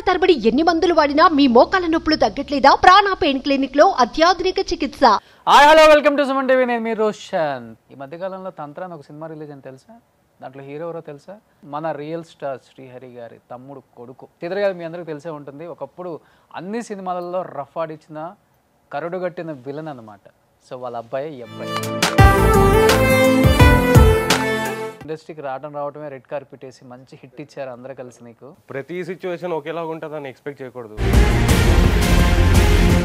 తరబడి ఎన్ని మందులు వాడినా మీ మోకాల నొప్పులు తగ్గట్లేదా? ప్రాణ పెయిన్ క్లినిక్ లో అత్యాధునిక చికిత్స. Hi hello welcome to Suman TV. నేను మీ రోషన్. ఈ మధ్యకాలంలో తంత్ర అని ఒక సినిమా రిలీజ్ అని తెలుసా? దాంట్లో హీరో ఎవరో తెలుసా? మన రియల్ స్టార్ శ్రీహరి గారి తమ్ముడు కొడుకు. శ్రీధర్ గారు మీ అందరికీ తెలిసే ఉంటుంది. ఒకప్పుడు అన్ని సినిమాలలో రఫ్ ఆడిచ్చిన కరుడుగట్టిన విలన్ అన్నమాట. సో వాళ్ళ అబ్బాయి ఈ అబ్బాయి ఇండస్ట్రీకి రావటమే రెడ్ కార్పెట్ వేసి మంచి హిట్ ఇచ్చారు అందరూ కలిసి. నీకు ప్రతి సిచ్యువేషన్ ఒకేలాగా ఉంటుందని ఎక్స్పెక్ట్ చేయకూడదు.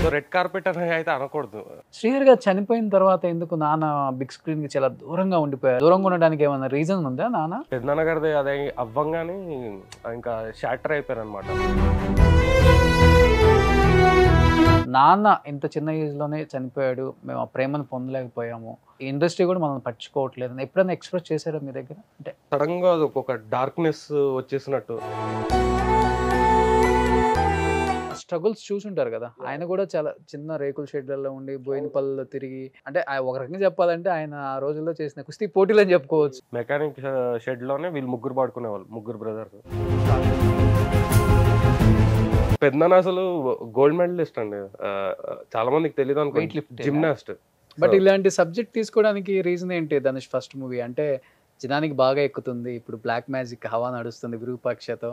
సో రెడ్ కార్పెట్ అని అయితే అనకూడదు. శ్రీహరి గారు చనిపోయిన తర్వాత ఎందుకు నాన్న బిగ్ స్క్రీన్ కి చాలా దూరంగా ఉండిపోయారు? దూరంగా ఉండడానికి ఏమైనా రీజన్ ఉందా? నాన్న పెద్దనాన్న గారిది అదే అవ్వంగానే ఇంకా షాటర్ అయిపోయారు అనమాట. నాన్న ఇంత చిన్న ఏజ్ లోనే చనిపోయాడు, మేము ఆ ప్రేమను పొందలేకపోయాము, ఈ ఇండస్ట్రీ కూడా మనం పట్టించుకోవట్లేదు ఎప్పుడైనా ఎక్స్ప్రెస్ చేశారా మీ దగ్గర? అంటే సడన్ గా ఒక డార్క్నెస్ వచ్చేసినట్టు. స్ట్రగుల్స్ చూసుంటారు కదా, ఆయన కూడా చాలా చిన్న రేకుల షెడ్లలో ఉండి బోయినపల్లిలో తిరిగి, అంటే ఒక రకంగా చెప్పాలంటే ఆయన ఆ రోజుల్లో చేసిన కుస్తీ పోటీలు అని చెప్పుకోవచ్చు. మెకానిక్ షెడ్ లోనే వీళ్ళు ముగ్గురు పాడుకునేవాళ్ళు, ముగ్గురు బ్రదర్స్. పెద్దనాన్న అసలు గోల్డ్ మెడలిస్ట్ అండి. చాలా మందికి తెలియదు అనుకో, జిమ్నాస్ట్. బట్ ఇలాంటి సబ్జెక్ట్ తీసుకోవడానికి రీజన్ ఏంటి? ధనుష్ ఫస్ట్ మూవీ అంటే జనానికి బాగా ఎక్కుతుంది, ఇప్పుడు బ్లాక్ మ్యాజిక్ హవా నడుస్తుంది విరూపాక్షతో,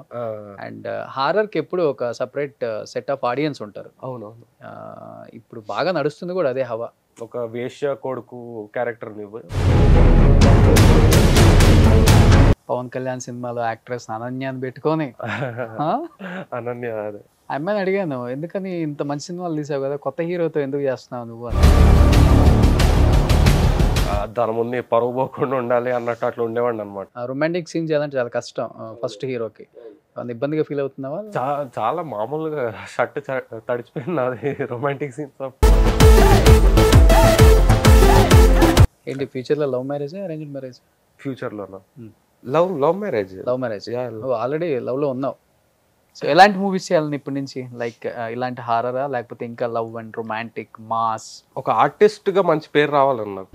అండ్ హారర్ కి ఎప్పుడు ఒక సపరేట్ సెట్ ఆఫ్ ఆడియన్స్ ఉంటారు. అవునవును, ఇప్పుడు బాగా నడుస్తుంది కూడా అదే హవా. ఒక వేశ్య కొడుకు క్యారెక్టర్ నువ్వు. పవన్ కళ్యాణ్ సినిమాలో యాక్ట్రెస్ అనన్యాన్ని పెట్టుకొని అనన్య అమ్మాయిని అడిగాను, ఎందుకని ఇంత మంచి సినిమాలు తీసావు కదా, కొత్త హీరోతో ఎందుకు చేస్తున్నావు నువ్వు అని. దాని ముందు పరువు పోకుండా ఉండాలి అన్నట్టు అట్లా ఉండేవాడిని అనమాట. రొమాంటిక్ సీన్ చేయాలంటే చాలా కష్టం ఫస్ట్ హీరోకి. ఇబ్బందిగా ఫీల్ అవుతున్నావా? చాలా మామూలుగా షర్ట్ తడిచిపోయింది అది రొమాంటిక్ సీన్స్. ఏంటి ఫ్యూచర్ లో love marriage arranged marriage? Future లో లవ్ మ్యారేజ్. ఆల్రెడీ లవ్ లో ఉన్నావు. సో ఎలాంటి మూవీస్ చేయాలని ఇప్పటి నుంచి? లైక్ ఇలాంటి హారరా, లేకపోతే ఇంకా లవ్ అండ్ రొమాంటిక్ మాస్? ఒక ఆర్టిస్ట్ గా మంచి పేరు రావాలని నాకు.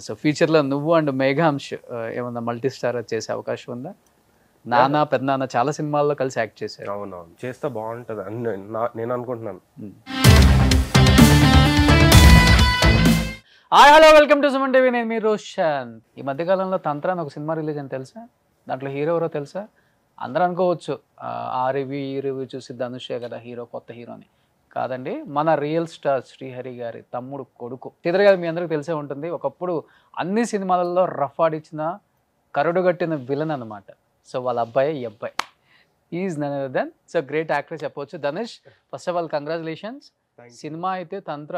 సో ఫ్యూచర్ లో నువ్వు అండ్ మేఘాంశ్ ఏమన్నా మల్టీ స్టార్ చేసే అవకాశం ఉందా? నాన్న పెద్దనాన్న చాలా సినిమాల్లో కలిసి యాక్ట్ చేశారు. అవునవును, చేస్తే బాగుంటది అని నేను అనుకుంటున్నాను. Hi hello welcome to Suman TV. నేను మీ రోషన్. ఈ మధ్యకాలంలో తంత్ర అని ఒక సినిమా రిలీజ్ అని తెలుసా? దాంట్లో హీరో ఎవరో తెలుసా? అందరూ అనుకోవచ్చు ఆ రివ్యూ ఈ రివ్యూ చూసి ధనుషే కదా హీరో, కొత్త హీరోని. కాదండి, మన రియల్ స్టార్ శ్రీహరి గారి తమ్ముడు కొడుకు. శ్రీధర్ గారు మీ అందరికీ తెలిసే ఉంటుంది. ఒకప్పుడు అన్ని సినిమాలలో రఫ్ ఆడిచ్చిన కరుడుగట్టిన విలన్ అనమాట. సో వాళ్ళ అబ్బాయి ఈ అబ్బాయి is none other than so great actor చెప్పవచ్చు. Dhanush, first of all congratulations. Cinema అయితే తంత్ర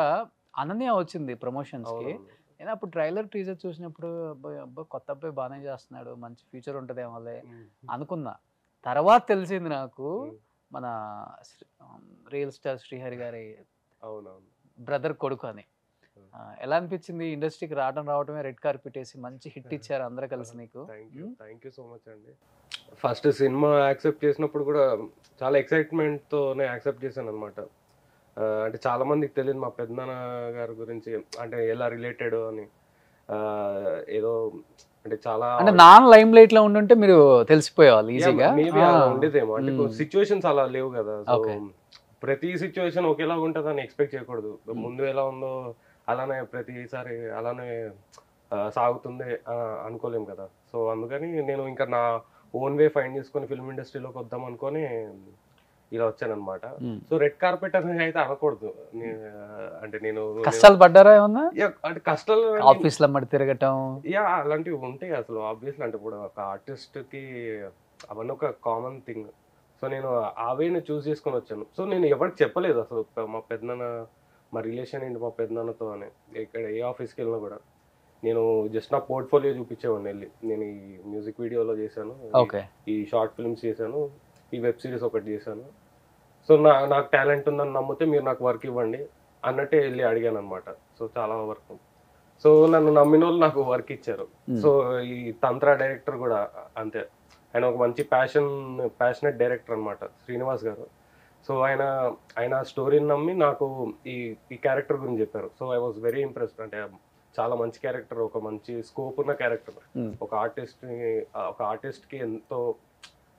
అనన్య వచ్చింది ప్రమోషన్స్ కి. నేను అప్పుడు ట్రైలర్ టీజర్ చూసినప్పుడు అబ్బాయి కొత్త అబ్బాయి బాగానే చేస్తున్నాడు, మంచి ఫ్యూచర్ ఉంటుందేమో అనుకున్నా. తర్వాత తెలిసింది నాకు మన రియల్ స్టార్ శ్రీహరి గారి బ్రదర్ కొడుకు అని. ఎలా అనిపించింది? ఇండస్ట్రీకి రావటమే రెడ్ కార్పెట్ వేసి మంచి హిట్ ఇచ్చారు అందరూ కలిసి. నీకు థ్యాంక్ యూ సో మచ్ అండి. ఫస్ట్ సినిమా యాక్సెప్ట్ చేసినప్పుడు కూడా చాలా ఎక్సైట్మెంట్ తోనే యాక్సెప్ట్ చేశాను అనమాట. అంటే చాలా మందికి తెలియదు మా పెద్దనాన్న గారి గురించి, అంటే ఎలా రిలేటెడ్ అని. ఏదో అంటే చాలా అంటే నాన్ లైమ్ లైట్ లో ఉండుంటే మీరు తెలిసిపోయేవాళ్ళు ఈజీగా. మేబీ అలా ఉండేదేమో, అంటే సిచ్యువేషన్స్ అలా లేవు కదా. సో ప్రతి సిచ్యువేషన్ ఒకేలాగా ఉంటుందని ఎక్స్పెక్ట్ చేయకూడదు. ముందు ఎలా ఉందో అలానే ప్రతిసారి అలానే సాగుతుంది అనుకోలేము కదా. సో అందుకని నేను ఇంకా నా ఓన్ వే ఫైండ్ చేసుకొని ఫిల్మ్ ఇండస్ట్రీలోకి వద్దాం అనుకొని ఇలా వచ్చాను అనమాట. సో రెడ్ కార్పెట్ అని అయితే అనకూడదు. అంటే నేను కష్టాలు పడ్డారా ఏమన్నా? అంటే కష్టాలు ఆఫీస్ లో మరి తిరగటం అలాంటివి ఉంటాయి అసలు ఆబ్వియస్లీ. అంటే ఇప్పుడు ఒక ఆర్టిస్ట్ కి అవన్నీ ఒక కామన్ థింగ్. సో నేను ఆ వేని చూస్ చేసుకొని వచ్చాను. సో నేను ఎవరికి చెప్పలేదు అసలు మా పెద్దనాన్న, మా రిలేషన్ ఏంటి మా పెద్దనాన్నతో అని. ఇక్కడ ఏ ఆఫీస్కి వెళ్ళినా కూడా నేను జస్ట్ నా పోర్ట్ఫోలియో చూపించేవాడిని వెళ్ళి. నేను ఈ మ్యూజిక్ వీడియోలో చేశాను, ఈ షార్ట్ ఫిల్మ్స్ చేశాను, ఈ వెబ్ సిరీస్ ఒకటి చేశాను. సో నాకు టాలెంట్ ఉందని నమ్మితే మీరు నాకు వర్క్ ఇవ్వండి అన్నట్టే వెళ్ళి అడిగాను అనమాట. సో చాలా వర్క్. సో నన్ను నమ్మిన వాళ్ళు నాకు వర్క్ ఇచ్చారు. సో ఈ తంత్ర డైరెక్టర్ కూడా అంతే. ఆయన ఒక మంచి ప్యాషనెట్ డైరెక్టర్ అనమాట, శ్రీనివాస్ గారు. సో ఆయన స్టోరీని నమ్మి నాకు ఈ క్యారెక్టర్ గురించి చెప్పారు. So I was very impressed. అంటే చాలా మంచి క్యారెక్టర్, ఒక మంచి స్కోప్ ఉన్న క్యారెక్టర్. ఒక ఆర్టిస్ట్ కి ఎంతో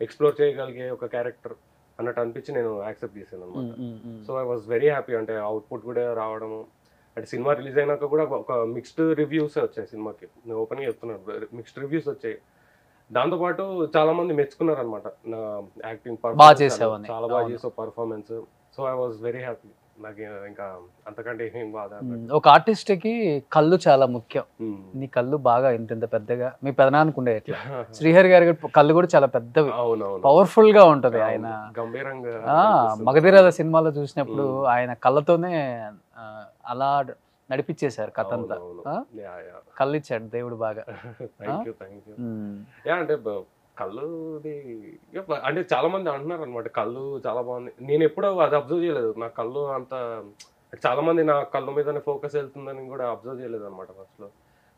ఎక్స్ప్లోర్ చేయగలిగే ఒక క్యారెక్టర్ అన్నట్టు అనిపించి నేను యాక్సెప్ట్ చేశాను అనమాట. So I was very happy. అంటే అవుట్పుట్ కూడా రావడము, అంటే సినిమా రిలీజ్ అయినాక కూడా ఒక మిక్స్డ్ రివ్యూస్ వచ్చాయి సినిమాకి. నేను ఓపెన్గా చెప్తున్నాను, మిక్స్డ్ రివ్యూస్ వచ్చాయి. దాంతోపాటు చాలా మంది మెచ్చుకున్నారు అనమాట నా యాక్టింగ్, చాలా బాగా చేసావు performance. So I was very happy. నాకు ఇంకా అంతకంటే ఏం బాధ. ఒక ఆర్టిస్ట్ కి కళ్ళు చాలా ముఖ్యం. నీ కళ్ళు బాగా ఇంత పెద్దగా మీ పెదనాన్నకు ఉండే ఎట్లా, శ్రీహరి గారి కళ్ళు కూడా చాలా పెద్దవి, పవర్ఫుల్ గా ఉంటది. ఆయన గంభీరంగా మగధీరాల సినిమాలో చూసినప్పుడు ఆయన కళ్ళతోనే అలా నడిపించేశారు కథ అంతా. కళ్ళు ఇచ్చాడు దేవుడు బాగా. అంటే కళ్ళు అంటే చాలా మంది అంటున్నారు అనమాట, కళ్ళు చాలా బాగుంది. నేను ఎప్పుడూ అది అబ్జర్వ్ చేయలేదు. నా కళ్ళు అంత, చాలా మంది నా కళ్ళు మీదనే ఫోకస్ వెళ్తుందని కూడా అబ్జర్వ్ చేయలేదు అనమాట ఫస్ట్ లో.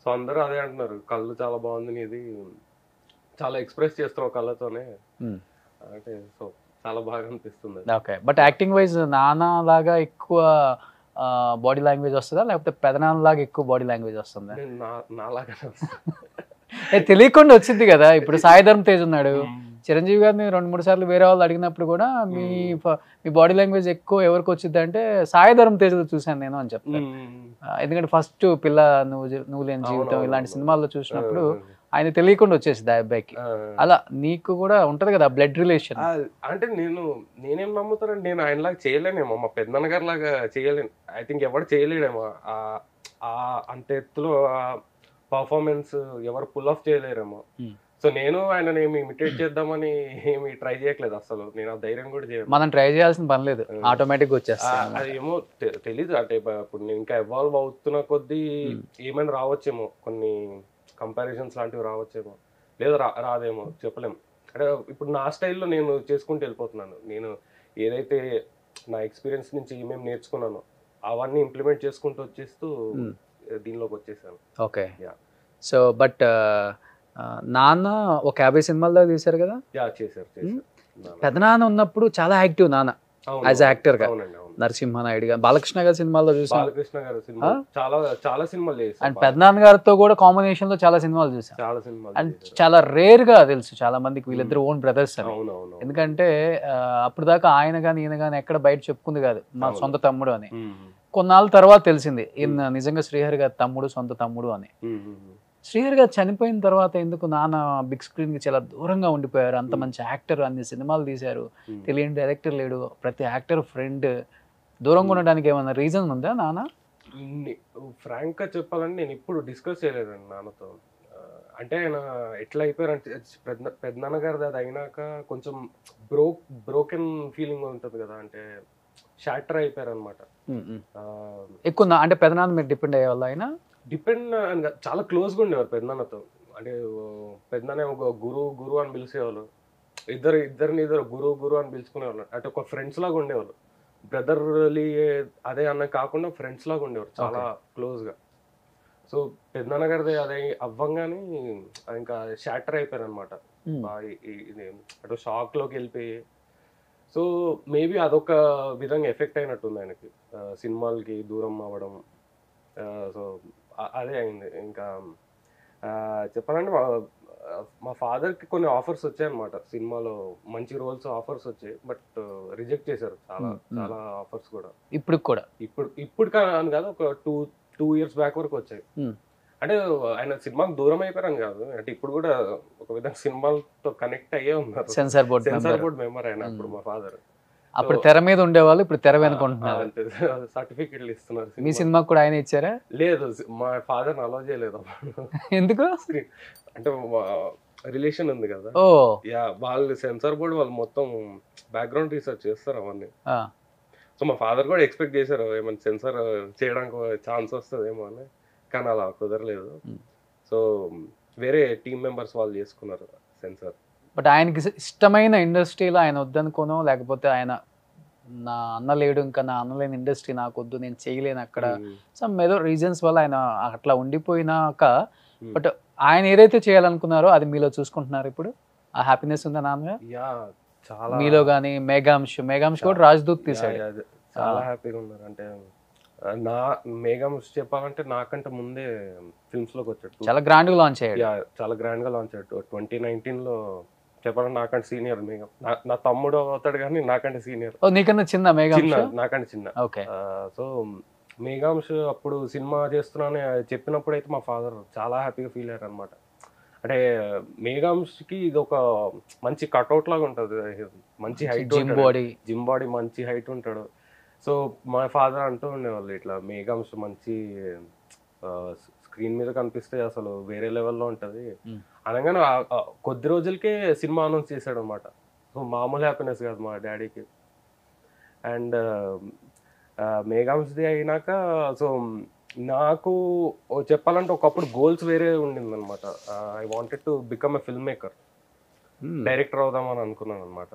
సో అందరూ అదే అంటున్నారు, కళ్ళు చాలా బాగుంది నీది, చాలా ఎక్స్ప్రెస్ చేస్తున్నావు కళ్ళతోనే అంటే. సో చాలా బాగా అనిపిస్తుంది. ఓకే, బట్ యాక్టింగ్ వైజ్ నానా లాగా ఎక్కువ బాడీ లాంగ్వేజ్ వస్తుందా, లేకపోతే పెదనాన్న లాగా ఎక్కువ బాడీ లాంగ్వేజ్ వస్తుందా? నాలాగానే తెలియకుండా వచ్చింది కదా. ఇప్పుడు సాయి ధరమ్ తేజ్ ఉన్నాడు, చిరంజీవి గారిని 2-3 సార్లు వేరే వాళ్ళు అడిగినప్పుడు కూడా మీ బాడీ లాంగ్వేజ్ ఎక్కువ ఎవరికి వచ్చింది అంటే సాయి ధరమ్ తేజ్ చూశాను నేను అని చెప్తాను. ఎందుకంటే ఫస్ట్ పిల్ల నువ్వు లేని జీవితం ఇలాంటి సినిమాల్లో చూసినప్పుడు ఆయన తెలియకుండా వచ్చేసింది ఆ అబ్బాయికి. అలా నీకు కూడా ఉంటది కదా బ్లడ్ రిలేషన్. అంటే నేనేం నమ్ముతానంటే, నేను ఆయనలాగా చేయలేనేమో, మా పెద్దనాన్న గారి లాగా చేయలేను. ఐ థింక్ ఎవరు చేయలేడేమో అంత ఎత్తులో పర్ఫార్మెన్స్ ఎవరు పుల్ ఆఫ్ చేయలేరేమో. సో నేను ఆయన ఏమి ఇమిటేట్ చేద్దామని ఏమి ట్రై చేయట్లేదు అసలు. నేను ఆ ధైర్యం కూడా చేయలేదు. మనం ట్రై చేయాల్సిన పని లేదు, ఆటోమేటిక్ వచ్చేస్తా. అది ఏమో తెలీదు. అంటే ఇప్పుడు నేను ఇంకా ఎవాల్వ్ అవుతున్న కొద్దీ ఏమైనా రావచ్చేమో, కొన్ని కంపారిజన్స్ లాంటివి రావచ్చేమో, లేదా రాదేమో చెప్పలేము. అంటే ఇప్పుడు నా స్టైల్లో నేను చేసుకుంటూ వెళ్ళిపోతున్నాను. నేను ఏదైతే నా ఎక్స్పీరియన్స్ నుంచి ఏమేమి నేర్చుకున్నానో అవన్నీ ఇంప్లిమెంట్ చేసుకుంటూ వచ్చేస్తూ దీనిలోకి వచ్చేసాను. ఓకే, సో బట్ నాన్న ఒక 50 సినిమాల దాకా తీశారు కదా. చేశారు. పెదనాన్న ఉన్నప్పుడు చాలా యాక్టివ్ నాన్న యాజ్ యాక్టర్ గా. నరసింహనాయుడు గారు, బాలకృష్ణ గారి సినిమాలో చూసాను. బాలకృష్ణ గారి సినిమా చాలా సినిమాలు చేశారు. అండ్ పెదనాన్న గారితో కూడా కాంబినేషన్ లో చాలా సినిమాలు చూసాను. చాలా సినిమాలు అండ్ చాలా రేర్ గా తెలుసు చాలా మందికి వీళ్ళిద్దరు ఓన్ బ్రదర్స్ అని. ఎందుకంటే అప్పుడు దాకా ఆయన గాని ఈయన గాని ఎక్కడ బయట చెప్పుకుంది కాదు మా సొంత తమ్ముడు అని. కొన్నాళ్ళ తర్వాత తెలిసింది ఈయన నిజంగా శ్రీహరి గారి తమ్ముడు, సొంత తమ్ముడు అని. శ్రీహరి గారు చనిపోయిన తర్వాత ఎందుకు నాన్న బిగ్ స్క్రీన్ కి చాలా దూరంగా ఉండిపోయారు? అంత మంచి యాక్టర్, అన్ని సినిమాలు తీశారు, తెలియని డైరెక్టర్ లేడు, ప్రతి యాక్టర్ ఫ్రెండ్, దూరంగా ఉండడానికి ఏమైనా రీజన్ ఉందా నాన్న? ఫ్రాంక్ గా చెప్పాలంటే నేను ఇప్పుడు డిస్కస్ చేయలేదండి నాన్నతో. అంటే ఆయన ఎట్లా అయిపోయారంటే, పెద్దనాన్న గారిది అది అయినాక కొంచెం బ్రోకెన్ ఫీలింగ్ ఉంటుంది కదా, అంటే షాటర్ అయిపోయారు అనమాట ఎక్కువ. అంటే పెద్దనాన్న మీరు డిపెండ్ అయ్యే వాళ్ళు? ఆయన డిపెండ్ చాలా క్లోజ్గా ఉండేవారు పెద్దనాన్నతో. అంటే పెద్దనాన్న ఒక గురువు అని పిలిచేవాళ్ళు. ఇద్దరిని గురువు అని పిలుచుకునేవాళ్ళు. అంటే ఒక ఫ్రెండ్స్ లాగా ఉండేవాళ్ళు. బ్రదర్లీ అదే అన్న కాకుండా ఫ్రెండ్స్ లాగా ఉండేవారు చాలా క్లోజ్గా. సో పెద్దనాన్న గారిది అదే అవ్వంగానే ఇంకా షాటర్ అయిపోయారు అనమాట. ఇది అటు షాక్లోకి వెళ్ళిపోయి. సో మేబీ అదొక విధంగా ఎఫెక్ట్ అయినట్టుంది ఆయనకి, సినిమాలకి దూరం అవ్వడం. సో అదే అయింది. ఇంకా చెప్పాలంటే మా ఫాదర్కి కొన్ని ఆఫర్స్ వచ్చాయన్నమాట, సినిమాలో మంచి రోల్స్ ఆఫర్స్ వచ్చాయి, బట్ రిజెక్ట్ చేశారు చాలా ఆఫర్స్ కూడా. ఇప్పుడు కాదు, ఒక 2 years బ్యాక్ వరకు వచ్చాయి. అంటే ఆయన సినిమాకి దూరం అయిపోయారని కాదు, అంటే ఇప్పుడు కూడా ఒక విధంగా సినిమాలతో కనెక్ట్ అయ్యే ఉన్నారు. సెన్సార్ బోర్డ్ మెంబర్ ఆయన అప్పుడు మా ఫాదర్. అప్పుడు తెర మీద ఉండేవాళ్ళు, ఇప్పుడు తెర వెనుకుంటున్నారు. సర్టిఫికెట్లు ఇస్తున్నారు. మీ సినిమాకి కూడా ఆయన ఇచ్చారా? లేదు, మా ఫాదర్ అలౌ చేయలేదు. ఎందుకు? అంటే రిలేషన్ ఉంది కదా, వాళ్ళు సెన్సార్ బోర్డు వాళ్ళు మొత్తం బ్యాక్గ్రౌండ్ రీసెర్చ్ చేస్తారు అవన్నీ. సో మా ఫాదర్ కూడా ఎక్స్పెక్ట్ చేశారు ఏమైనా సెన్సార్ చేయడానికి ఛాన్స్ వస్తుందేమో అని, కానీ అలా కుదరలేదు. సో వేరే టీమ్ మెంబర్స్ వాళ్ళు చేసుకున్నారు సెన్సార్. బట్ ఆయనకి ఇష్టమైన ఇండస్ట్రీలో ఆయన వద్దనుకోనో, లేకపోతే ఆయన నా అన్న లేడు, ఇంకా నా అన్న లేని ఇండస్ట్రీ నాకు వద్దు, నేను చేయలేను అక్కడ, సమ్ ఏదో రీజన్స్ వల్ల ఆయన అట్లా ఉండిపోయినాక, బట్ ఆయన ఏదైతే చేయాలనుకున్నారో అది మీలో చూసుకుంటున్నారు ఇప్పుడు. ఆ హ్యాపీనెస్ ఉందా నాన్నగా మీలో? కానీ మేఘాంశ్ కూడా రాజ్దూత్ తీసాడు, చాలా హ్యాపీగా ఉన్నారు. అంటే నా మేఘాంశ్ చెప్పాలంటే నాకంటే ముందే ఫిల్మ్స్ లోకి వచ్చాడు, చాలా గ్రాండ్ గా లాంచ్ అయ్యాడు. చాలా గ్రాండ్ గా లాంచ్ అయ్యాడు. 2019లో చెప్పాలంటే నాకంటే సీనియర్ మేఘం. నా తమ్ముడు అవుతాడు కానీ నాకంటే సీనియర్. ఓ నీకన్నా చిన్న మేఘాంశ? చిన్న, నాకంటే చిన్న. ఓకే. సో మేఘాంశ అప్పుడు సినిమా చేస్తున్నానని చెప్పినప్పుడు అయితే మా ఫాదర్ చాలా హ్యాపీగా ఫీల్ అయ్యారు అనమాట. అంటే మేఘాంశకి ఇది ఒక మంచి కట్అవుట్ లాగా ఉంటుంది, మంచి హైట్, జిమ్ బాడీ, మంచి హైట్ ఉంటాడు. సో మా ఫాదర్ అంటూ ఉండేవాళ్ళు ఇట్లా మేఘాంశ మంచి స్క్రీన్ మీద కనిపిస్తే అసలు వేరే లెవెల్లో ఉంటుంది అనగానే కొద్ది రోజులకే సినిమా అనౌన్స్ చేశాడు అనమాట. సో మామూలు హ్యాపీనెస్ కాదు మా డాడీకి. అండ్ మేఘాంశది అయినాక సో నాకు చెప్పాలంటే ఒకప్పుడు గోల్స్ వేరే ఉండింది అనమాట. I wanted to become a film maker, director అవుదామని అనుకున్నాను అనమాట.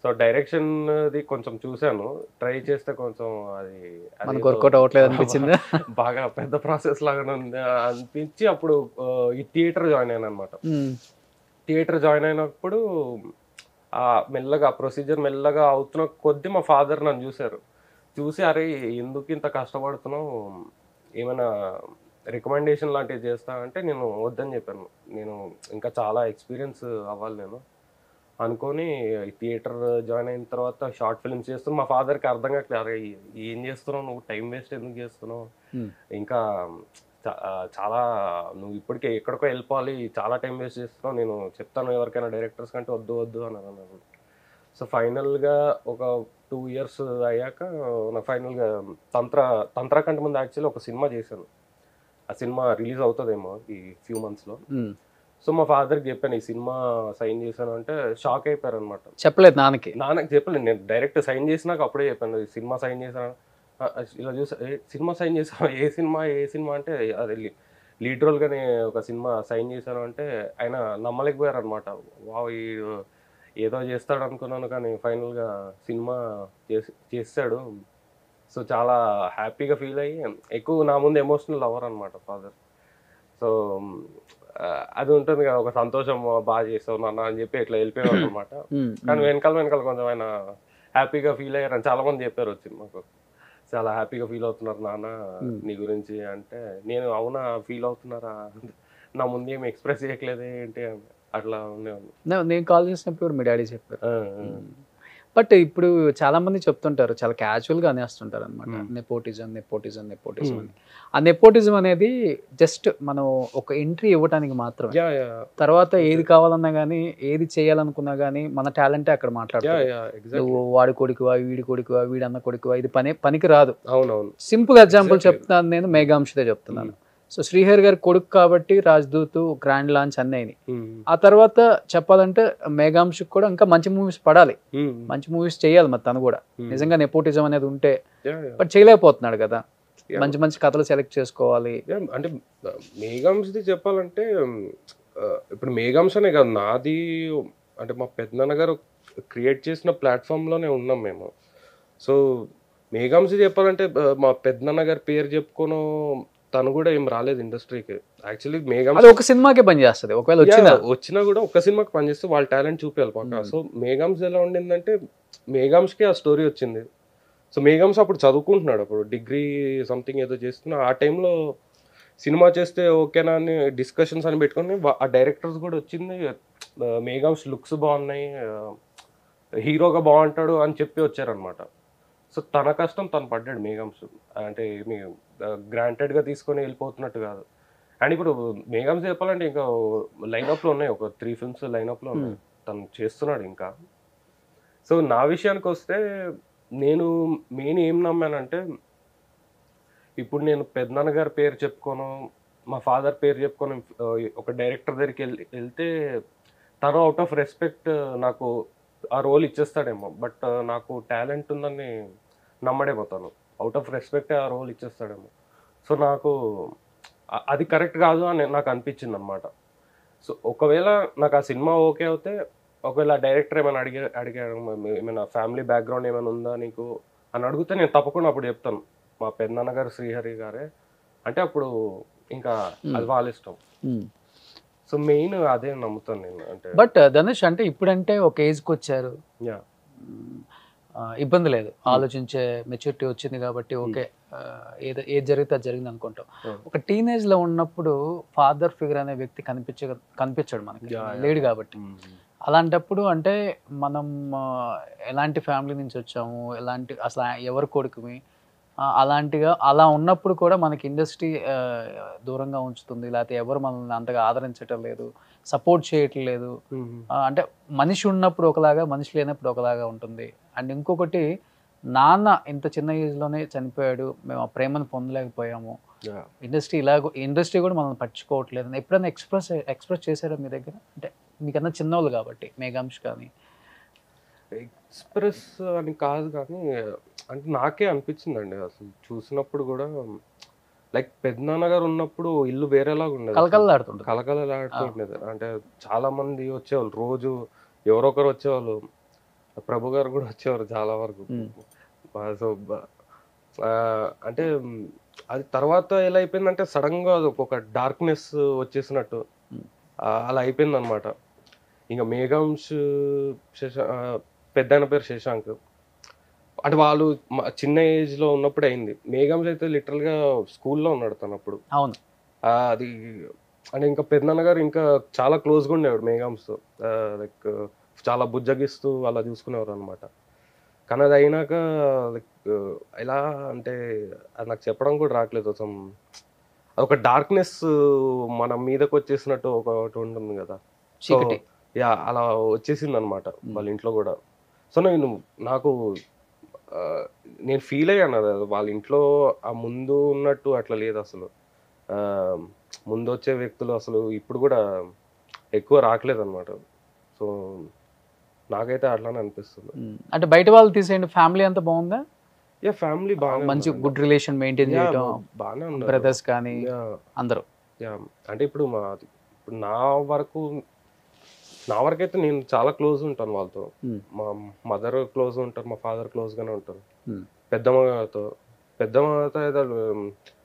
సో డైరెక్షన్ది కొంచెం చూశాను, ట్రై చేస్తే కొంచెం అది వర్కౌట్ అవ్వట్లేదు అనిపించింది, బాగా పెద్ద ప్రాసెస్ లాగా అనిపించి అప్పుడు ఈ థియేటర్ జాయిన్ అయ్యాను అనమాట. థియేటర్ జాయిన్ అయినప్పుడు మెల్లగా ప్రొసీజర్ మెల్లగా అవుతున్న కొద్దీ మా ఫాదర్ నన్ను చూసి అరే ఎందుకు ఇంత కష్టపడుతున్నావు, ఏమైనా రికమెండేషన్ లాంటివి చేస్తా అంటే నేను వద్దని చెప్పాను. నేను ఇంకా చాలా ఎక్స్పీరియన్స్ అవ్వాలి నేను అనుకొని థియేటర్ జాయిన్ అయిన తర్వాత షార్ట్ ఫిల్మ్స్ చేస్తున్నాను. మా ఫాదర్కి అర్థం కావట్లేదు, అరే ఏం చేస్తున్నావు నువ్వు, టైం వేస్ట్ ఎందుకు చేస్తున్నావు, ఇంకా చాలా నువ్వు ఇప్పటికే ఎక్కడికో వెళ్ళిపోవాలి, చాలా టైం వేస్ట్ చేస్తున్నావు, నేను చెప్తాను ఎవరికైనా డైరెక్టర్స్ కంటే వద్దు అని అన్నాను. సో ఫైనల్గా ఒక 2 years అయ్యాక నాకు ఫైనల్గా తంత్ర కంటే ముందు యాక్చువల్లీ ఒక సినిమా చేశాను. ఆ సినిమా రిలీజ్ అవుతుందేమో ఈ ఫ్యూ మంత్స్లో. సో మా ఫాదర్కి చెప్పాను ఈ సినిమా సైన్ చేశాను అంటే షాక్ అయిపోయారు అనమాట. చెప్పలేదు నాన్నకి చెప్పలేదు, నేను డైరెక్ట్ సైన్ చేసినాక అప్పుడే చెప్పాను ఈ సినిమా సైన్ చేశాను. ఇలా చూసా సినిమా సైన్ చేశాను, ఏ సినిమా అంటే అది లీడ్ రోల్గానే ఒక సినిమా సైన్ చేశాను అంటే ఆయన నమ్మలేకపోయారు అనమాట. వావ్ ఏదో చేస్తాడు అనుకున్నాను కానీ ఫైనల్గా సినిమా చేస్తాడు. సో చాలా హ్యాపీగా ఫీల్ అయ్యి, ఎక్కువ నా ముందు ఎమోషనల్ అవ్వరు అనమాట ఫాదర్. సో అది ఉంటుంది కదా ఒక సంతోషం, బాగా చేస్తావు నాన్న అని చెప్పి ఇట్లా వెళ్ళిపోయాడు అనమాట. కానీ వెనకాల కొంచెం ఆయన హ్యాపీగా ఫీల్ అయ్యారని చాలా మంది చెప్పారు వచ్చింది మాకు, చాలా హ్యాపీగా ఫీల్ అవుతున్నారు నాన్న నీ గురించి అంటే, నేను అవునా ఫీల్ అవుతున్నారా, నా ముందు ఏమి ఎక్స్ప్రెస్ చేయట్లేదు ఏంటి అని అట్లా ఉండేవాళ్ళు. నేను కాల్ చేసినప్పుడు మీ డాడీ చెప్పారు. బట్ ఇప్పుడు చాలా మంది చెప్తుంటారు, చాలా క్యాజువల్గా అనేస్తుంటారు అనమాట, నెపోటిజం అని. ఆ నెపోటిజం అనేది జస్ట్ మనం ఒక ఎంట్రీ ఇవ్వడానికి మాత్రమే. తర్వాత ఏది కావాలన్నా కానీ, ఏది చేయాలనుకున్నా కానీ మన టాలెంటే అక్కడ మాట్లాడుతారు. నువ్వు వాడి కొడుకువా, వీడి కొడుకువా, వీడి అన్న కొడుకువా, ఇది పనికి రాదు. సింపుల్ ఎగ్జాంపుల్ చెప్తాను, నేను మేఘాంశదే చెప్తున్నాను. సో శ్రీహరి గారి కొడుకు కాబట్టి రాజ్దూత్, గ్రాండ్ లాంచ్ అన్నీ అయినాయి. ఆ తర్వాత చెప్పాలంటే మేఘాంశకు కూడా ఇంకా మంచి మూవీస్ పడాలి, మంచి మూవీస్ చేయాలి. మరి తను కూడా నిజంగా నెపోటిజం అనేది ఉంటే, బట్ చేయలేకపోతున్నాడు కదా, మంచి కథలు సెలెక్ట్ చేసుకోవాలి. అంటే మేఘాంశది చెప్పాలంటే ఇప్పుడు మేఘాంశనే కాదు, నాది అంటే మా పెద్దనాన్న గారు క్రియేట్ చేసిన ప్లాట్ఫామ్లోనే ఉన్నాం మేము. సో మేఘాంశ చెప్పాలంటే మా పెద్దనాన్న గారి పేరు చెప్పుకోను తను కూడా ఏం రాలేదు ఇండస్ట్రీకి. యాక్చువల్లీ మేఘాంశ ఒక సినిమాకే పనిచేస్తుంది, ఒకవేళ వచ్చినా కూడా ఒక సినిమాకి పనిచేస్తే వాళ్ళ టాలెంట్ చూపించాలి పక్క. సో మేఘాంశ ఎలా ఉండిందంటే మేఘాంశకి ఆ స్టోరీ వచ్చింది. సో మేఘాంశ అప్పుడు చదువుకుంటున్నాడు, అప్పుడు డిగ్రీ సంథింగ్ ఏదో చేస్తున్నా. ఆ టైంలో సినిమా చేస్తే ఓకేనా అని డిస్కషన్స్ అని పెట్టుకుని ఆ డైరెక్టర్స్ కూడా వచ్చింది, మేఘాంశ లుక్స్ బాగున్నాయి, హీరోగా బాగుంటాడు అని చెప్పి వచ్చారనమాట. సో తన కష్టం తను పడ్డాడు మేఘాంశ, అంటే మీ గ్రాంటెడ్గా తీసుకొని వెళ్ళిపోతున్నట్టు కాదు. అండ్ ఇప్పుడు మేఘాంశ చెప్పాలంటే ఇంకా లైనప్లో ఉన్నాయి, ఒక 3 films లైనప్లో ఉన్నాయి, తను చేస్తున్నాడు ఇంకా. సో నా విషయానికి వస్తే నేను మెయిన్ ఏం నమ్మానంటే, ఇప్పుడు నేను పెద్దనాన్న గారి పేరు చెప్పుకోను, మా ఫాదర్ పేరు చెప్పుకొని ఒక డైరెక్టర్ దగ్గరికి వెళ్తే తను అవుట్ ఆఫ్ రెస్పెక్ట్ నాకు ఆ రోల్ ఇచ్చేస్తాడేమో, బట్ నాకు టాలెంట్ ఉందని నమ్మడేమో, తను అవుట్ ఆఫ్ రెస్పెక్ట్ ఆ రోల్ ఇచ్చేస్తాడేమో. సో నాకు అది కరెక్ట్ కాదు అని నాకు అనిపించింది అనమాట. సో ఒకవేళ నాకు ఆ సినిమా ఓకే అవుతే, ఒకవేళ డైరెక్టర్ ఏమైనా అడిగాడు ఏమైనా ఫ్యామిలీ బ్యాక్గ్రౌండ్ ఏమైనా ఉందా నీకు అని అడిగితే నేను తప్పకుండా అప్పుడు చెప్తాను మా పెద్దనాన్న గారు శ్రీహరి గారే అంటే, అప్పుడు ఇంకా అది వాళ్ళ ఇష్టం. సో మెయిన్ అదే నమ్ముతాను నేను. అంటే బట్ ధనుష్ అంటే ఇప్పుడంటే ఒక ఏజ్కి వచ్చారు, ఇబ్బంది లేదు, ఆలోచించే మెచ్యూరిటీ వచ్చింది కాబట్టి ఓకే, ఏది జరిగితే అది జరిగింది అనుకుంటాం. ఒక టీనేజ్ లో ఉన్నప్పుడు ఫాదర్ ఫిగర్ అనే వ్యక్తి కనిపించాడు మనకి, లేడు కాబట్టి. అలాంటప్పుడు అంటే మనం ఎలాంటి ఫ్యామిలీ నుంచి వచ్చాము, ఎలాంటి అసలు ఎవరి కొడుకుమి, అలా ఉన్నప్పుడు కూడా మనకి ఇండస్ట్రీ దూరంగా ఉంచుతుంది, లేకపోతే ఎవరు మనల్ని అంతగా ఆదరించటం లేదు, సపోర్ట్ చేయట్లేదు. అంటే మనిషి ఉన్నప్పుడు ఒకలాగా, మనిషి లేనప్పుడు ఒకలాగా ఉంటుంది. అండ్ ఇంకొకటి, నాన్న ఇంత చిన్న ఏజ్లోనే చనిపోయాడు, మేము ఆ ప్రేమను పొందలేకపోయాము, ఇండస్ట్రీ కూడా మనల్ని పట్టించుకోవట్లేదు. ఎప్పుడైనా ఎక్స్ప్రెస్ చేశారా మీ దగ్గర? అంటే మీకన్నా చిన్నవాళ్ళు కాబట్టి, మేఘాంష్ కానీ. ఎక్స్ప్రెస్ అని కాదు కానీ, అంటే నాకే అనిపించిందండి అసలు చూసినప్పుడు కూడా. లైక్ పెద్దనాన్న గారు ఉన్నప్పుడు ఇల్లు వేరేలాగా ఉండేది, కలకలలాడుతుండేది. అంటే చాలా మంది వచ్చేవాళ్ళు, రోజు ఎవరొకరు వచ్చేవాళ్ళు, ప్రభు గారు కూడా వచ్చేవారు చాలా వరకు. సో అంటే అది తర్వాత ఎలా అయిపోయిందంటే సడన్ గా ఒక డార్క్నెస్ వచ్చేసినట్టు అలా అయిపోయింది అనమాట. ఇంకా మేఘాంష్ పెద్ద పేరు శశాంక్, అంటే వాళ్ళు చిన్న ఏజ్ లో ఉన్నప్పుడు అయింది. మేఘాంష్ అయితే లిటరల్ గా స్కూల్లో ఉన్నాడు తనప్పుడు. అవును, అది అంటే ఇంకా పెద్దనాన్న గారు ఇంకా చాలా క్లోజ్ గా ఉండేవాడు మేఘాంష్తో. లైక్ చాలా బుజ్జగిస్తూ అలా చూసుకునేవారు అనమాట. కానీ అది అయినాక లైక్ ఎలా అంటే అది నాకు చెప్పడం కూడా రావట్లేదు. ఒక డార్క్నెస్ మన మీదకి వచ్చేసినట్టు ఒకటి ఉంటుంది కదా, యా అలా వచ్చేసింది అనమాట వాళ్ళ ఇంట్లో కూడా. సో నాకు నేను ఫీల్ అయ్యాను వాళ్ళ ఇంట్లో ఆ ముందు ఉన్నట్టు అట్లా లేదు అసలు. ముందు వచ్చే వ్యక్తులు అసలు ఇప్పుడు కూడా ఎక్కువ రావట్లేదు అనమాట. సో నాకైతే అట్లానే అనిపిస్తుంది. అంటే బయట వాళ్ళు తీసేయండి, ఫ్యామిలీ అంతా బాగుందా? ఫ్యామిలీ బాగా, మంచి గుడ్ రిలేషన్ మెయింటైన్ చేయడం, బాగానే ఉన్నారు బ్రదర్స్ కానీ అందరూ. అంటే ఇప్పుడు నా వరకు అయితే నేను చాలా క్లోజ్ ఉంటాను వాళ్ళతో. మా మదర్ క్లోజ్ ఉంటారు, మా ఫాదర్ క్లోజ్ గానే ఉంటారు. పెద్దమ్మతో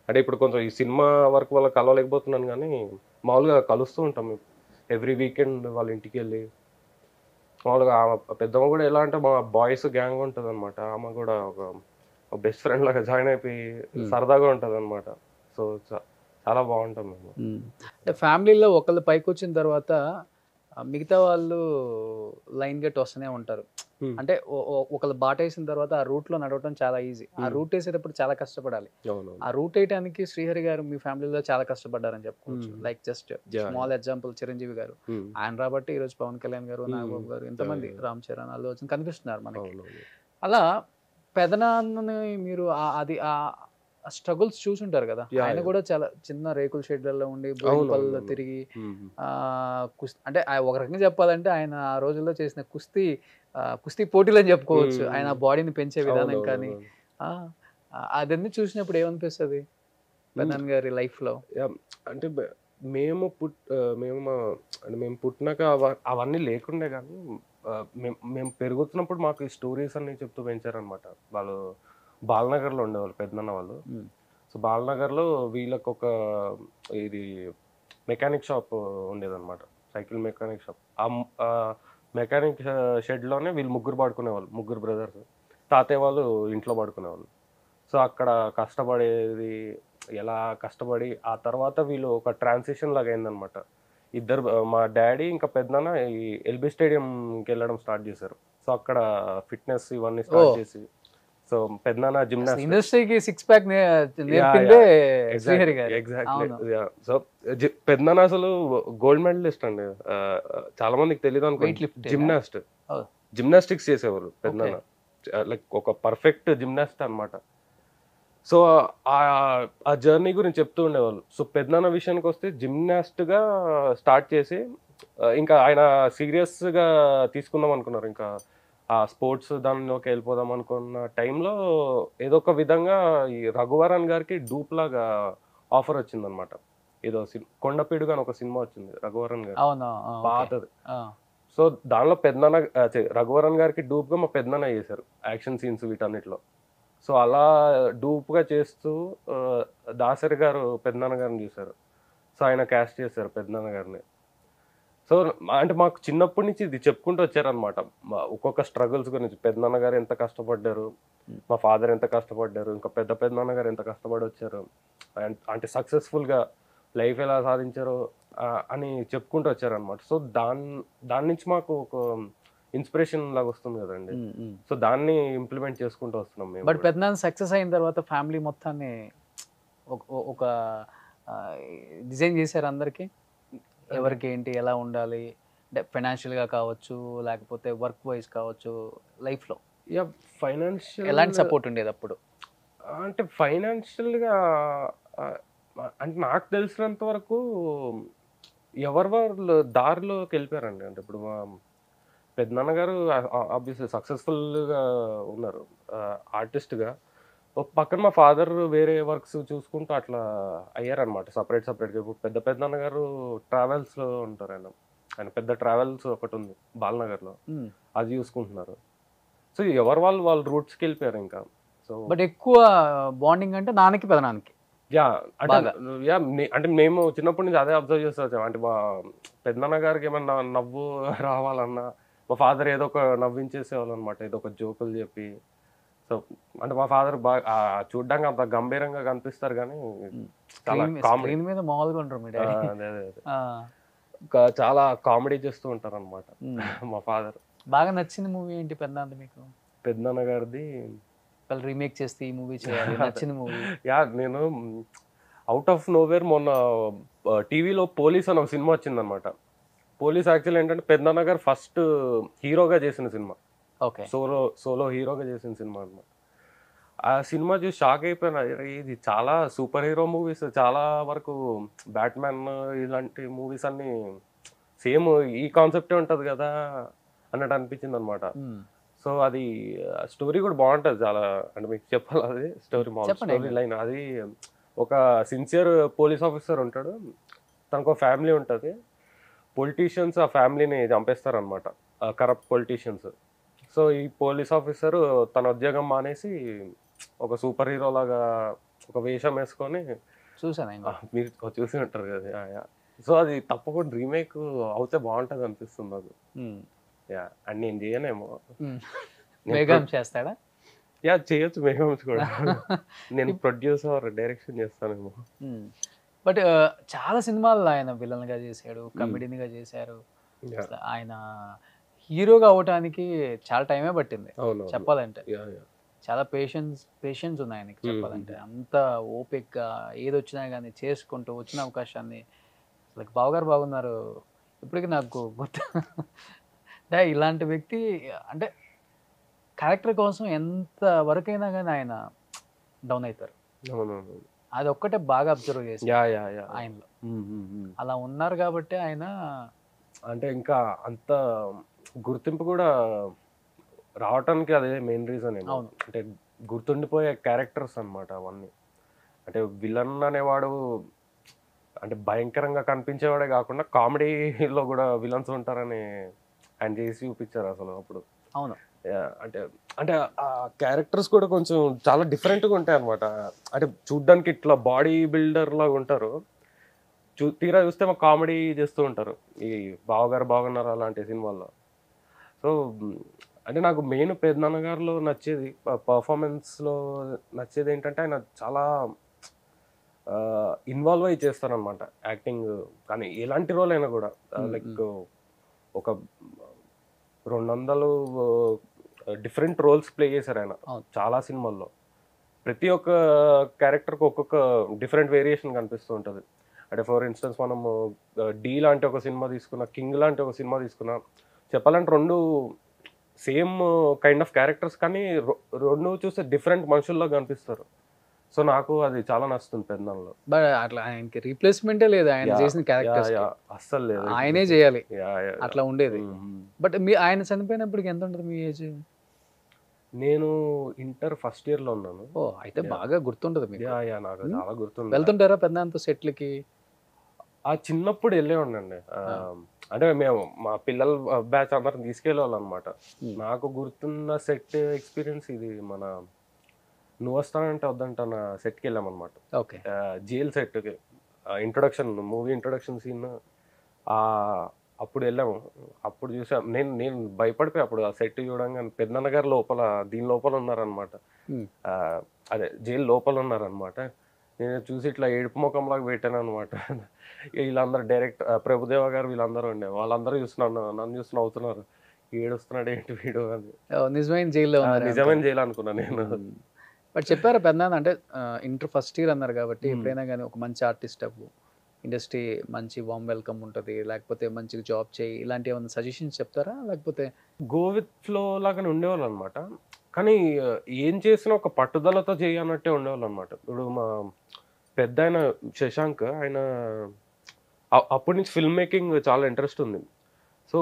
అంటే ఇప్పుడు కొంచెం ఈ సినిమా వరకు వాళ్ళకి కలవలేకపోతున్నాను, కానీ మామూలుగా కలుస్తూ ఉంటాం ఎవ్రీ వీకెండ్ వాళ్ళ ఇంటికి వెళ్ళి. మామూలుగా పెద్దమ్మ కూడా ఎలా అంటే మా బాయ్స్ గ్యాంగ్ ఉంటుంది అనమాట, ఆమె కూడా ఒక బెస్ట్ ఫ్రెండ్ లాగా జాయిన్ అయిపోయి సరదాగా ఉంటుంది అనమాట. సో చాలా బాగుంటాం మేము. అంటే ఫ్యామిలీలో ఒకళ్ళు పైకి వచ్చిన తర్వాత మిగతా వాళ్ళు లైన్ గట్టి వస్తూనే ఉంటారు. అంటే ఒకళ్ళు బాట వేసిన తర్వాత ఆ రూట్ లో నడవటం చాలా ఈజీ. ఆ రూట్ వేసేటప్పుడు చాలా కష్టపడాలి. ఆ రూట్ వేయడానికి శ్రీహరి గారు మీ ఫ్యామిలీలో చాలా కష్టపడ్డారని చెప్పుకోవచ్చు. Like just small example Chiranjeevi గారు, ఆయన రాబట్టి ఈ రోజు పవన్ కళ్యాణ్ గారు, నాగబాబు గారు, ఇంతమంది, రామ్ చరణ్, అల్లు అర్జున్ కనిపిస్తున్నారు మనకి. అలా పెదనాన్నని మీరు అది స్ట్రగుల్స్ చూసుంటారు కదా, ఆయన కూడా చాలా చిన్న రేకుల షెడ్లలో ఉండి బోయిపల్లిలో తిరిగి అంటే ఒక రకంగా చెప్పాలంటే ఆయన ఆ రోజుల్లో చేసిన కుస్తీ పోటీలు అని చెప్పుకోవచ్చు. ఆయన బాడీని పెంచే విధానం కానీ అదన్నీ చూసినప్పుడు ఏమనిపిస్తుంది పెదనాన్న గారి లైఫ్ లో? అంటే మేము పుట్టినాక అవన్నీ లేకుండే, కానీ మేము పెరుగుతున్నప్పుడు మాకు ఈ స్టోరీస్ అన్ని చెప్తూ పెంచారనమాట. వాళ్ళు బాలనగర్లో ఉండేవాళ్ళు పెద్దనాన్న వాళ్ళు. సో బాలనగర్లో వీళ్ళకి ఒక ఇది మెకానిక్ షాప్ ఉండేదన్నమాట, సైకిల్ మెకానిక్ షాప్. ఆ మెకానిక్ షెడ్లోనే వీళ్ళు ముగ్గురు పడుకునేవాళ్ళు, ముగ్గురు బ్రదర్స్. తాతయ్య వాళ్ళు ఇంట్లో పడుకునేవాళ్ళు. సో అక్కడ కష్టపడేది, ఎలా కష్టపడి ఆ తర్వాత వీళ్ళు ఒక ట్రాన్సిషన్ లాగా అయిందనమాట. ఇద్దరు, మా డాడీ ఇంకా పెద్దనాన్న ఈ ఎల్బీ స్టేడియంకి వెళ్ళడం స్టార్ట్ చేశారు. సో అక్కడ ఫిట్నెస్ ఇవన్నీ స్టార్ట్ చేసి, సో పెద్దనాన్న జిమ్నాస్ట్, ఇండస్ట్రీకి సిక్స్ ప్యాక్ నేర్పిందే శ్రీహరి గారు. ఎగ్జాక్ట్లీ. సో పెద్దనాన్న అసలు గోల్డ్ మెడలిస్ట్ అండి. చాలా మందికి తెలియదు అనుకో, జిమ్నాస్టిక్స్ చేసేవారు పెద్దనాన్న, లైక్ ఒక పర్ఫెక్ట్ జిమ్నాస్ట్ అనమాట. సో ఆ జర్నీ గురించి చెప్తూ ఉండేవాళ్ళు. సో పెద్దనాన్న విషయానికి వస్తే జిమ్నాస్ట్గా స్టార్ట్ చేసి ఇంకా ఆయన సీరియస్గా తీసుకుందాం అనుకున్నారు. ఇంకా ఆ స్పోర్ట్స్ దానిలోకి వెళ్ళిపోదాం అనుకున్న టైంలో ఏదో ఒక విధంగా ఈ రఘువరన్ గారికి డూప్ లాగా ఆఫర్ వచ్చిందనమాట. ఏదో కొండపీడుగా అని ఒక సినిమా వచ్చింది రఘువరన్ గారు, పాతది. సో దానిలో పెద్దనాన్న రఘువరన్ గారికి డూప్గా మా పెద్దనాన్న చేశారు యాక్షన్ సీన్స్ వీటన్నిటిలో. సో అలా డూప్గా చేస్తూ దాసరి గారు పెద్దనాన్న గారిని చూశారు. సో ఆయన క్యాస్ట్ చేశారు పెద్దనాన్న గారిని. సో అంటే మాకు చిన్నప్పటి నుంచి ఇది చెప్పుకుంటూ వచ్చారనమాట. ఒక్కొక్క స్ట్రగుల్స్ గురించి. పెద్దనాన్న గారు ఎంత కష్టపడ్డారు, మా ఫాదర్ ఎంత కష్టపడ్డారు, ఇంకా పెద్దనాన్న గారు ఎంత కష్టపడి వచ్చారు, అంటే సక్సెస్ఫుల్గా లైఫ్ ఎలా సాధించారో అని చెప్పుకుంటూ వచ్చారనమాట. సో దాని నుంచి మాకు ఒక ఇన్స్పిరేషన్ లాగా వస్తుంది కదండి. సో దాన్ని ఇంప్లిమెంట్ చేసుకుంటూ వస్తున్నాం మేము. బట్ పెద్దనాన్న సక్సెస్ అయిన తర్వాత ఫ్యామిలీ మొత్తాన్ని ఒక డిజైన్ చేశారు అందరికి, ఎవరికి ఏంటి ఎలా ఉండాలి, అంటే ఫైనాన్షియల్గా కావచ్చు, లేకపోతే వర్క్ వైజ్ కావచ్చు, లైఫ్లో ఫైనాన్షియల్ ఎలాంటి సపోర్ట్ ఉండేది అప్పుడు? అంటే ఫైనాన్షియల్గా అంటే నాకు తెలిసినంత వరకు ఎవరు వాళ్ళు దారిలోకి వెళ్ళిపోయారండి. అంటే ఇప్పుడు మా పెద్దనాన్న గారు ఆబ్వియస్లీ సక్సెస్ఫుల్గా ఉన్నారు ఆర్టిస్ట్గా. ఒక పక్కన మా ఫాదర్ వేరే వర్క్స్ చూసుకుంటూ అట్లా అయ్యారనమాట, సపరేట్గా. ఇప్పుడు పెద్దనాన్న గారు ట్రావెల్స్లో ఉంటారు. ఆయన పెద్ద ట్రావెల్స్ ఒకటి ఉంది బాలనగర్లో, అది చూసుకుంటున్నారు. సో ఎవరు వాళ్ళ రూట్స్కి వెళ్ళిపోయారు ఇంకా. సో బట్ ఎక్కువ బాండింగ్ అంటే నాన్నకి పెదనాన్నకి. అంటే మేము చిన్నప్పటి నుంచి అదే అబ్జర్వ్ చేస్తూ వచ్చాము. అంటే మా పెద్దనాన్న గారికి ఏమన్నా నవ్వు రావాలన్నా మా ఫాదర్ ఏదో ఒక నవ్వించేసేవాళ్ళు అనమాట, ఏదో ఒక జోకులు చెప్పి. సో అంటే మా ఫాదర్ బాగా చూడ్డానికి అంత గంభీరంగా కనిపిస్తారు కానీ చాలా కామెడీ మీద మామూలుగా ఉంటారు మీ డాడీ. అదే చాలా కామెడీ చేస్తూ ఉంటారు అనమాట మా ఫాదర్. బాగా నచ్చిన మూవీ ఏంటి పెద్దనాన్న మీకు? పెద్దనాన్న గారిది వాళ్ళు రీమేక్ చేస్తే ఈ మూవీ చేయాలి, నచ్చిన మూవీ? నేను అవుట్ ఆఫ్ నోవేర్ మొన్న టీవీలో పోలీస్ అని ఒక సినిమా వచ్చిందనమాట. పోలీస్ యాక్చువల్ ఏంటంటే పెద్దనాన్న గారు ఫస్ట్ హీరోగా చేసిన సినిమా. ఓకే. సోలో హీరోగా చేసిన సినిమా అనమాట. ఆ సినిమా చూసి షాక్ అయిపోయినా, ఇది చాలా సూపర్ హీరో మూవీస్ చాలా వరకు బ్యాట్మ్యాన్ ఇలాంటి మూవీస్ అన్ని సేమ్ ఈ కాన్సెప్టే ఉంటుంది కదా అన్నట్టు అనిపించింది అనమాట. సో అది స్టోరీ కూడా బాగుంటుంది చాలా. అంటే మీకు చెప్పాలి, అది స్టోరీ లైన్. అది ఒక సిన్సియర్ పోలీస్ ఆఫీసర్ ఉంటాడు, తనకు ఫ్యామిలీ ఉంటుంది. పొలిటీషియన్స్ ఆ ఫ్యామిలీని చంపేస్తారనమాట, కరప్ట్ పొలిటీషియన్స్. సో ఈ పోలీస్ ఆఫీసర్ తన ఉద్యోగం మానేసి ఒక సూపర్ హీరో లాగా ఒక వేషం వేసుకొని, చూసాను మీరు చూసి ఉంటారు కదా. సో అది తప్పకుండా రీమేక్ అవుతే బాగుంటుంది అనిపిస్తుంది నాకు. అండ్ నేను చేయనేమో, మేఘం చేస్తాడా? చేయొచ్చు మేఘమ్స్ కూడా. నేను ప్రొడ్యూసర్ డైరెక్షన్ చేస్తానేమో. బట్ చాలా సినిమాల్లో ఆయన విలన్ గా చేశాడు, కమెడీగా చేశారు. ఆయన హీరోగా అవటానికి చాలా టైమే పట్టింది చెప్పాలంటే. చాలా పేషెన్స్ ఉన్నాయి ఆయనకి చెప్పాలంటే. అంత ఓపిక్గా ఏది వచ్చినా కానీ చేసుకుంటూ వచ్చిన అవకాశాన్ని. అసలు బావగారు బాగున్నారు ఇప్పటికీ నాకు గుర్తు. అంటే ఇలాంటి వ్యక్తి అంటే క్యారెక్టర్ కోసం ఎంత వరకైనా కానీ ఆయన డౌన్ అవుతారు. అది ఒక్కటే బాగా అబ్జర్వ్ చేసి ఆయనలో అలా ఉన్నారు కాబట్టి ఆయన అంటే ఇంకా అంత గుర్తింపు కూడా రావటానికి అదే మెయిన్ రీజన్. అంటే గుర్తుండిపోయే క్యారెక్టర్స్ అనమాట అవన్నీ. అంటే విలన్ అనేవాడు అంటే భయంకరంగా కనిపించేవాడే కాకుండా కామెడీలో కూడా విలన్స్ ఉంటారని ఆయన చేసి చూపించారు అసలు అప్పుడు. అవును. అంటే అంటే ఆ క్యారెక్టర్స్ కూడా కొంచెం చాలా డిఫరెంట్గా ఉంటాయి అనమాట. అంటే చూడ్డానికి ఇట్లా బాడీ బిల్డర్ లాగా ఉంటారు, తీరా చూస్తే మాకు కామెడీ చేస్తూ ఉంటారు ఈ బావగారు బాగున్నారు అలాంటి సినిమాల్లో. సో అంటే నాకు మెయిన్ పెద్దనాన్న గారిలో నచ్చేది, పర్ఫార్మెన్స్లో నచ్చేది ఏంటంటే ఆయన చాలా ఇన్వాల్వ్ అయ్యి చేస్తారనమాట యాక్టింగ్. కానీ ఎలాంటి రోల్ అయినా కూడా లైక్ ఒక 200 డిఫరెంట్ రోల్స్ ప్లే చేశారు ఆయన చాలా సినిమాల్లో. ప్రతి ఒక్క క్యారెక్టర్కి ఒక్కొక్క డిఫరెంట్ వేరియేషన్ కనిపిస్తూ ఉంటుంది. అంటే ఫర్ ఇన్స్టెన్స్ మనం డీ లాంటి ఒక సినిమా తీసుకున్నా, కింగ్ లాంటి ఒక సినిమా తీసుకున్నా, చెప్పాలంటే రెండు సేమ్ కైండ్ ఆఫ్ క్యారెక్టర్స్ కానీ రెండు చూస్తే డిఫరెంట్ మనుషుల్లో కనిపిస్తారు. సో నాకు అది చాలా నచ్చుతుంది పెద్దనాన్నలో. బట్ అట్లా ఆయనకి రీప్లేస్మెంటే లేదు, ఆయన చేసిన క్యారెక్టర్స్ అస్సలు లేదు, ఆయనే చేయాలి అట్లా ఉండేది. బట్ మీ ఆయన చనిపోయినప్పటికి ఎంత ఉంటుంది మీ ఏజ్? నేను ఇంటర్ ఫస్ట్ ఇయర్లో ఉన్నాను. ఓ అయితే బాగా గుర్తుంటుంది మీకు. నాకు చాలా గుర్తుంది. వెళ్తుంటారా పెద్దనాన్నతో సెట్లకి? ఆ చిన్నప్పుడు వెళ్ళే ఉండండి. అంటే మేము మా పిల్లల బ్యాచ్ అందరం తీసుకెళ్ళేవాళ్ళం అనమాట. నాకు గుర్తున్న సెట్ ఎక్స్పీరియన్స్ ఇది, మన నువ్వు వస్తానంటే వద్దంట సెట్కి వెళ్ళామన్నమాట. ఓకే. జైల్ సెట్కి ఇంట్రొడక్షన్, మూవీ ఇంట్రొడక్షన్ సీన్. అప్పుడు వెళ్ళాము. అప్పుడు చూసాం. నేను నేను భయపడిపోయా అప్పుడు ఆ సెట్ చూడంగానే. పెద్దన్న గారు లోపల దీని లోపల ఉన్నారనమాట. అదే జైలు లోపల ఉన్నారనమాట. నేను చూసి ఇట్లా ఏడుపు ముఖంలాగా పెట్టాననమాట. వీళ్ళందరూ డైరెక్ట్ ప్రభుదేవ గారు వీళ్ళందరూ ఉండే. వాళ్ళందరూ నన్ను చూసి నవ్వుతున్నారు. ఏడుస్తున్నాడు ఏంటి వీడు అని. నిజమైన జైల్లో ఉన్నారు. నిజమైన జైలు అనుకున్నా నేను. బట్ చెప్పారా పెద్దనాన్న అంటే ఇంటర్ ఫస్ట్ ఇయర్ అన్నారు కాబట్టి ఎప్పుడైనా కానీ ఒక మంచి ఆర్టిస్ట్ అవ్వు, ఇండస్ట్రీ మంచి వామ్ వెల్కమ్ ఉంటుంది, లేకపోతే మంచిగా జాబ్ చేయి, ఇలాంటి ఏమైనా సజెషన్స్ చెప్తారా? లేకపోతే గో విత్ ఫ్లో లాగానే ఉండేవాళ్ళు అనమాట. కానీ ఏం చేసినా ఒక పట్టుదలతో చేయన్నట్టే ఉండేవాళ్ళు అనమాట. ఇప్పుడు మా పెద్ద ఆయన శశాంక్, ఆయన అప్పటి నుంచి ఫిల్మ్ మేకింగ్ చాలా ఇంట్రెస్ట్ ఉంది. సో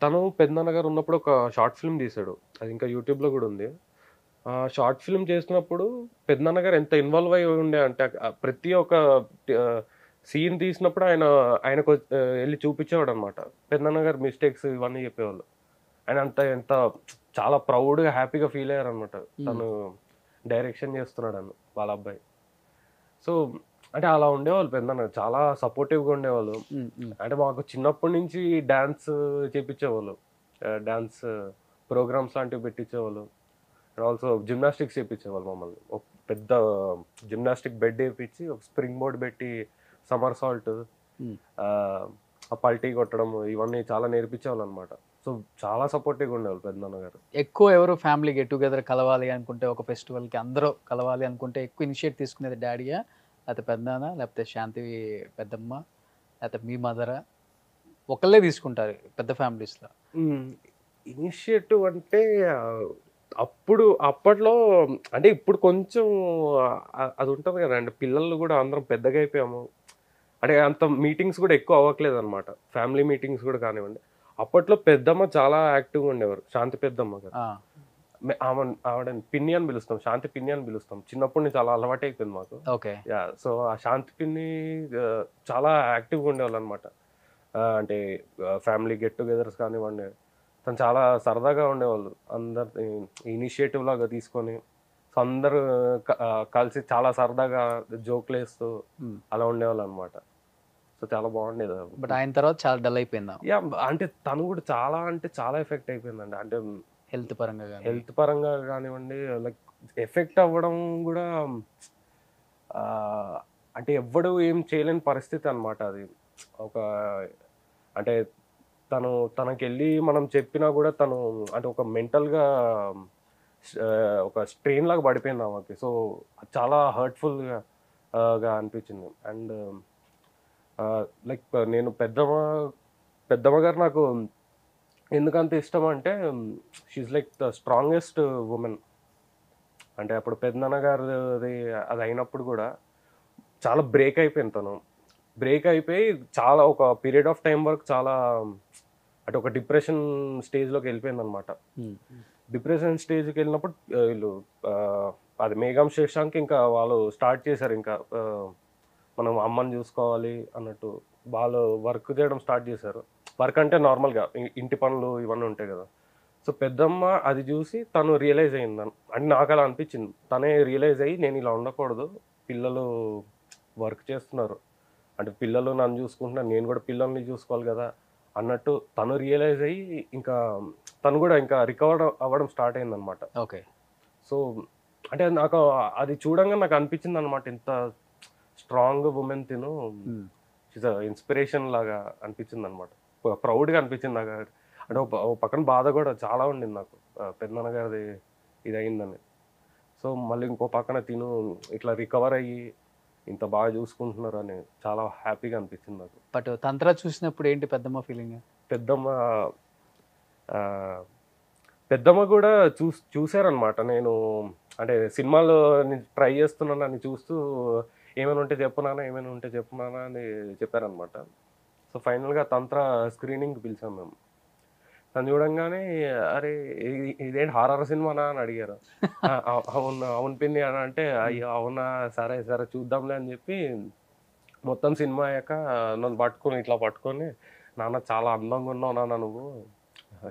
తను పెద్దనాన్న గారు ఉన్నప్పుడు ఒక షార్ట్ ఫిల్మ్ తీశాడు. అది ఇంకా యూట్యూబ్లో కూడా ఉంది. షార్ట్ ఫిల్మ్ చేసినప్పుడు పెద్దనాన్న గారు ఎంత ఇన్వాల్వ్ అయి ఉండే అంటే ప్రతి ఒక్క సీన్ తీసినప్పుడు ఆయనకు వెళ్ళి చూపించేవాడు అనమాట. పెద్దనాన్న గారు మిస్టేక్స్ ఇవన్నీ చెప్పేవాళ్ళు. ఆయన ఎంత చాలా ప్రౌడ్గా హ్యాపీగా ఫీల్ అయ్యారు అనమాట. తను డైరెక్షన్ చేస్తున్నాడని వాళ్ళ అబ్బాయి. సో అంటే అలా ఉండేవాళ్ళు పెద్దనాన్న. చాలా సపోర్టివ్గా ఉండేవాళ్ళు. అంటే మాకు చిన్నప్పటి నుంచి డ్యాన్స్ చేయించేవాళ్ళు. డ్యాన్స్ ప్రోగ్రామ్స్ లాంటివి పెట్టించేవాళ్ళు. అండ్ ఆల్సో జిమ్నాస్టిక్స్ చేయించేవాళ్ళు మమ్మల్ని. ఒక పెద్ద జిమ్నాస్టిక్ బెడ్ వేయించి ఒక స్ప్రింగ్ బోర్డ్ పెట్టి సమ్మర్ సాల్ట్, పల్టీ కొట్టడం ఇవన్నీ చాలా నేర్పించేవాళ్ళు అనమాట. సో చాలా సపోర్టివ్గా ఉండేవాళ్ళు పెద్దనాన్న గారు. ఎక్కువ ఎవరు ఫ్యామిలీ గెట్ టుగెదర్ కలవాలి అనుకుంటే, ఒక ఫెస్టివల్కి అందరూ కలవాలి అనుకుంటే ఎక్కువ ఇనిషియేట్ తీసుకునేది డాడీయా, లేకపోతే పెద్దనాన్న, లేకపోతే శాంతి పెద్దమ్మ, లేకపోతే మీ మదరా? ఒకళ్ళే తీసుకుంటారు పెద్ద ఫ్యామిలీస్లో. ఇనిషియేటివ్ అంటే అప్పట్లో అంటే ఇప్పుడు కొంచెం అది ఉంటుంది కదండి. పిల్లలు కూడా అందరం పెద్దగా అయిపోయాము. అంటే అంత మీటింగ్స్ కూడా ఎక్కువ అవ్వట్లేదు అనమాట. ఫ్యామిలీ మీటింగ్స్ కూడా కానివ్వండి. అప్పట్లో పెద్దమ్మ చాలా యాక్టివ్గా ఉండేవారు. శాంతి పెద్దమ్మ గారు. ఆవిడని పిన్ని అని పిలుస్తాం. శాంతి పిన్ని అని పిలుస్తాం. చిన్నప్పటి నుంచి చాలా అలవాటు అయిపోయింది మాకు. ఓకే. సో ఆ శాంతి పిన్ని చాలా యాక్టివ్గా ఉండేవాళ్ళు అనమాట. అంటే ఫ్యామిలీ గెట్ టుగెదర్స్ కానివ్వండి, తను చాలా సరదాగా ఉండేవాళ్ళు. అందరు ఇనిషియేటివ్ లాగా తీసుకొని అందరూ కలిసి చాలా సరదాగా జోక్లు వేస్తూ అలా ఉండేవాళ్ళు అనమాట. సో చాలా బాగుండేది. బట్ ఆయన తర్వాత చాలా డల్ అయిపోయిందా? యా, అంటే తను కూడా చాలా ఎఫెక్ట్ అయిపోయిందండి. అంటే హెల్త్ పరంగా కానివ్వండి, లైక్ ఎఫెక్ట్ అవ్వడం కూడా అంటే ఎవ్వడు ఏం చేయలేని పరిస్థితి అనమాట. అది ఒక అంటే తనకెళ్ళి మనం చెప్పినా కూడా తను అంటే ఒక మెంటల్గా ఒక స్ట్రెయిన్ లాగా పడిపోయింది ఆమెకి. సో చాలా హర్ట్ఫుల్గా అనిపించింది. అండ్ లైక్ నేను పెద్దమ్మ గారు నాకు ఎందుకంత ఇష్టం అంటే, she like the strongest woman. అంటే అప్పుడు పెద్దనాన్న గారిది అది అయినప్పుడు కూడా చాలా బ్రేక్ అయిపోయింది. తను బ్రేక్ అయిపోయి చాలా ఒక పీరియడ్ ఆఫ్ టైం వరకు చాలా అంటే ఒక డిప్రెషన్ స్టేజ్లోకి వెళ్ళిపోయింది అనమాట. డిప్రెషన్ స్టేజ్కి వెళ్ళినప్పుడు వీళ్ళు అది మేఘం శశాంక్ ఇంకా వాళ్ళు స్టార్ట్ చేశారు. ఇంకా మనం అమ్మని చూసుకోవాలి అన్నట్టు వాళ్ళు వర్క్ చేయడం స్టార్ట్ చేశారు. వర్క్ అంటే నార్మల్గా ఇంటి పనులు ఇవన్నీ ఉంటాయి కదా. సో పెద్దమ్మ అది చూసి తను రియలైజ్ అయింది. అంటే నాకు అలా అనిపించింది. తనే రియలైజ్ అయ్యి నేను ఇలా ఉండకూడదు, పిల్లలు వర్క్ చేస్తున్నారు అంటే పిల్లలు నన్ను చూసుకుంటున్నారు, నేను కూడా పిల్లల్ని చూసుకోవాలి కదా అన్నట్టు తను రియలైజ్ అయ్యి ఇంకా తను కూడా ఇంకా రికవర్ అవ్వడం స్టార్ట్ అయింది అనమాట. ఓకే. సో అంటే నాకు అది చూడంగా నాకు అనిపించింది అనమాట, ఇంత స్ట్రాంగ్ ఉమెన్ తిను ఇన్స్పిరేషన్ లాగా అనిపించింది అనమాట. ప్రౌడ్గా అనిపించింది నాకు. అంటే ఒక పక్కన బాధ కూడా చాలా ఉండింది నాకు పెద్దనాన్న గారిది ఇది అయిందని. సో మళ్ళీ ఇంకో పక్కన తిను ఇట్లా రికవర్ అయ్యి ఇంత బాగా చూసుకుంటున్నారు అని చాలా హ్యాపీగా అనిపించింది నాకు. బట్ తంత్ర చూసినప్పుడు ఏంటి పెద్దమ్మ ఫీలింగ్? పెద్దమ్మ కూడా చూసారనమాట. నేను అంటే సినిమాలో ట్రై చేస్తున్నాను అని చూస్తూ ఏమైనా ఉంటే చెప్పునానా అని చెప్పారనమాట. సో ఫైనల్గా తంత్ర స్క్రీనింగ్ పిలిచాం మేము. తను చూడంగానే అరే ఇదేంటి హారర్ సినిమానా అని అడిగారు. అవును పిన్ని అని అంటే అయ్యో అవునా సరే చూద్దాంలే అని చెప్పి మొత్తం సినిమా అయ్యాక నన్ను పట్టుకొని నాన్న చాలా అందంగా ఉన్నావు నాన్న, నువ్వు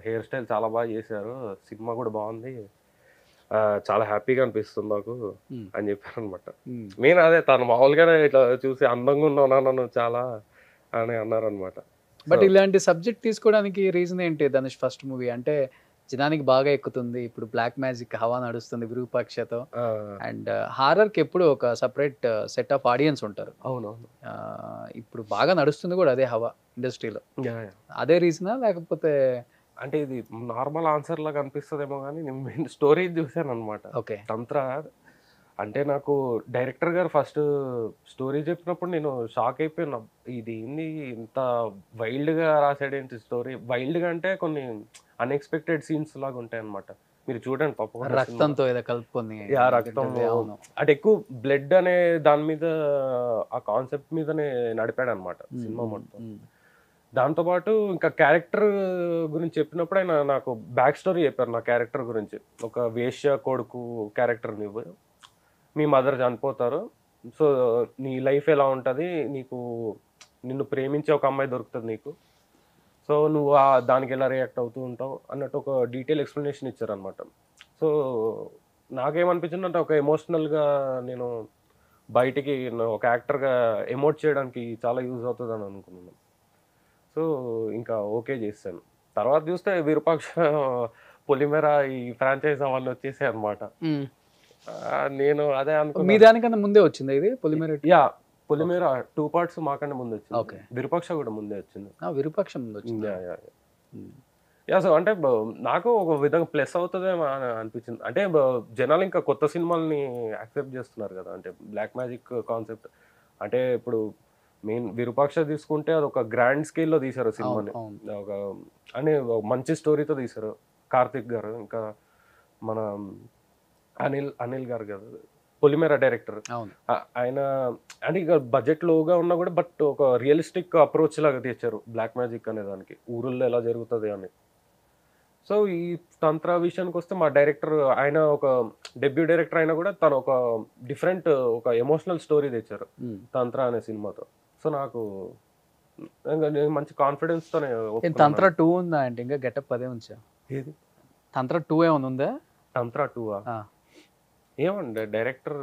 హెయిర్ స్టైల్ చాలా బాగా చేశారు, సినిమా కూడా బాగుంది, చాలా హ్యాపీగా అనిపిస్తుంది నాకు అని చెప్పారనమాట. నేను అదే తను మామూలుగానే ఇట్లా చూసి అందంగా ఉన్నావు నాన్న నువ్వు చాలా అని అన్నారనమాట. బట్ ఇలాంటి సబ్జెక్ట్ తీసుకోవడానికి రీజన్ ఏంటి ధనుష్ ఫస్ట్ మూవీ అంటే జనానికి బాగా ఎక్కుతుంది ఇప్పుడు బ్లాక్ మ్యాజిక్ హవా నడుస్తుంది విరూపాక్షతో అండ్ హారర్కి ఎప్పుడు ఒక సపరేట్ సెట్ ఆఫ్ ఆడియన్స్ ఉంటారు అవునవును. ఇప్పుడు బాగా నడుస్తుంది కూడా అదే హవా ఇండస్ట్రీలో అదే రీజనా లేకపోతే అంటే ఇది నార్మల్ ఆన్సర్ లాగా అనిపిస్తుందేమో కానీ నేను స్టోరీ చూసాను అనమాట. ఓకే తంత్ర అంటే నాకు డైరెక్టర్ గారు ఫస్ట్ స్టోరీ చెప్పినప్పుడు నేను షాక్ అయిపోయినా. ఇది ఏంది ఇంత వైల్డ్గా రాసాడేంటి స్టోరీ. వైల్డ్గా అంటే కొన్ని అన్ఎక్స్పెక్టెడ్ సీన్స్ లాగా ఉంటాయి అనమాట. మీరు చూడండి తప్పకుండా. రక్తంతో ఏదో కలుపుకొని రక్తం అంటే ఎక్కువ బ్లడ్ అనే దాని మీద ఆ కాన్సెప్ట్ మీదనే నడిపాడు అనమాట సినిమా మొత్తం. దాంతోపాటు ఇంకా క్యారెక్టర్ గురించి చెప్పినప్పుడు ఆయన నాకు బ్యాక్ స్టోరీ చెప్పారు నా క్యారెక్టర్ గురించి. ఒక వేశ్య కొడుకు క్యారెక్టర్ నువ్వు, మీ మదర్ చనిపోతారు, సో నీ లైఫ్ ఎలా ఉంటుంది, నీకు నిన్ను ప్రేమించే ఒక అమ్మాయి దొరుకుతుంది నీకు, సో నువ్వు దానికి ఎలా రియాక్ట్ అవుతూ ఉంటావు అన్నట్టు ఒక డీటెయిల్ ఎక్స్ప్లెనేషన్ ఇచ్చారనమాట. సో నాకేమనిపించింది అంటే ఒక ఎమోషనల్గా నేను బయటికి ఒక యాక్టర్గా ఎమోట్ చేయడానికి చాలా యూజ్ అవుతుంది అని అనుకున్నాను. సో ఇంకా ఓకే చేశాను. తర్వాత చూస్తే విరూపాక్ష, పొలిమేర ఈ ఫ్రాంచైజ్ అవన్నీ వచ్చేసాయి అనమాట. నేను అదే అనుకున్నా. మీ దానికన్నా ముందే వచ్చింది ఇది పొలిమేర? పొలిమేర 2 parts మాకన్నా ముందు వచ్చింది. విరూపాక్ష కూడా ముందే వచ్చింది. విరూపాక్ష ముందు వచ్చింది. సో అంటే నాకు ఒక విధంగా ప్లస్ అవుతుందేమో అని అనిపించింది. అంటే జనాలు ఇంకా కొత్త సినిమాలని యాక్సెప్ట్ చేస్తున్నారు కదా. అంటే బ్లాక్ మ్యాజిక్ కాన్సెప్ట్ అంటే ఇప్పుడు మెయిన్ విరూపాక్ష తీసుకుంటే అది ఒక గ్రాండ్ స్కేల్లో తీశారు సినిమాని. ఒక అని మంచి స్టోరీతో తీశారు కార్తిక్ గారు, ఇంకా మన అనిల్ గారు కదా పొలిమేర డైరెక్టర్. ఆయన అంటే ఇక బడ్జెట్ లోగా ఉన్నా కూడా బట్ ఒక రియలిస్టిక్ అప్రోచ్ లాగా తెచ్చారు బ్లాక్ మ్యాజిక్ అనే దానికి, ఊరుల్లో ఎలా జరుగుతుంది అని. సో ఈ తంత్ర విషయానికి వస్తే మా డైరెక్టర్ ఆయన ఒక డెబ్యూ డైరెక్టర్ అయినా కూడా తను ఒక డిఫరెంట్ ఒక ఎమోషనల్ స్టోరీ తెచ్చారు తంత్ర అనే సినిమాతో. సో నాకు మంచి కాన్ఫిడెన్స్ తోనే. తంత్ర 2 ఉందా అంటే ఇంకా గెటప్ అదే ఉంచా? ఏది తంత్ర 2 ఏమైనా ఉందా? తంత్ర 2 ఏమండి డైరెక్టర్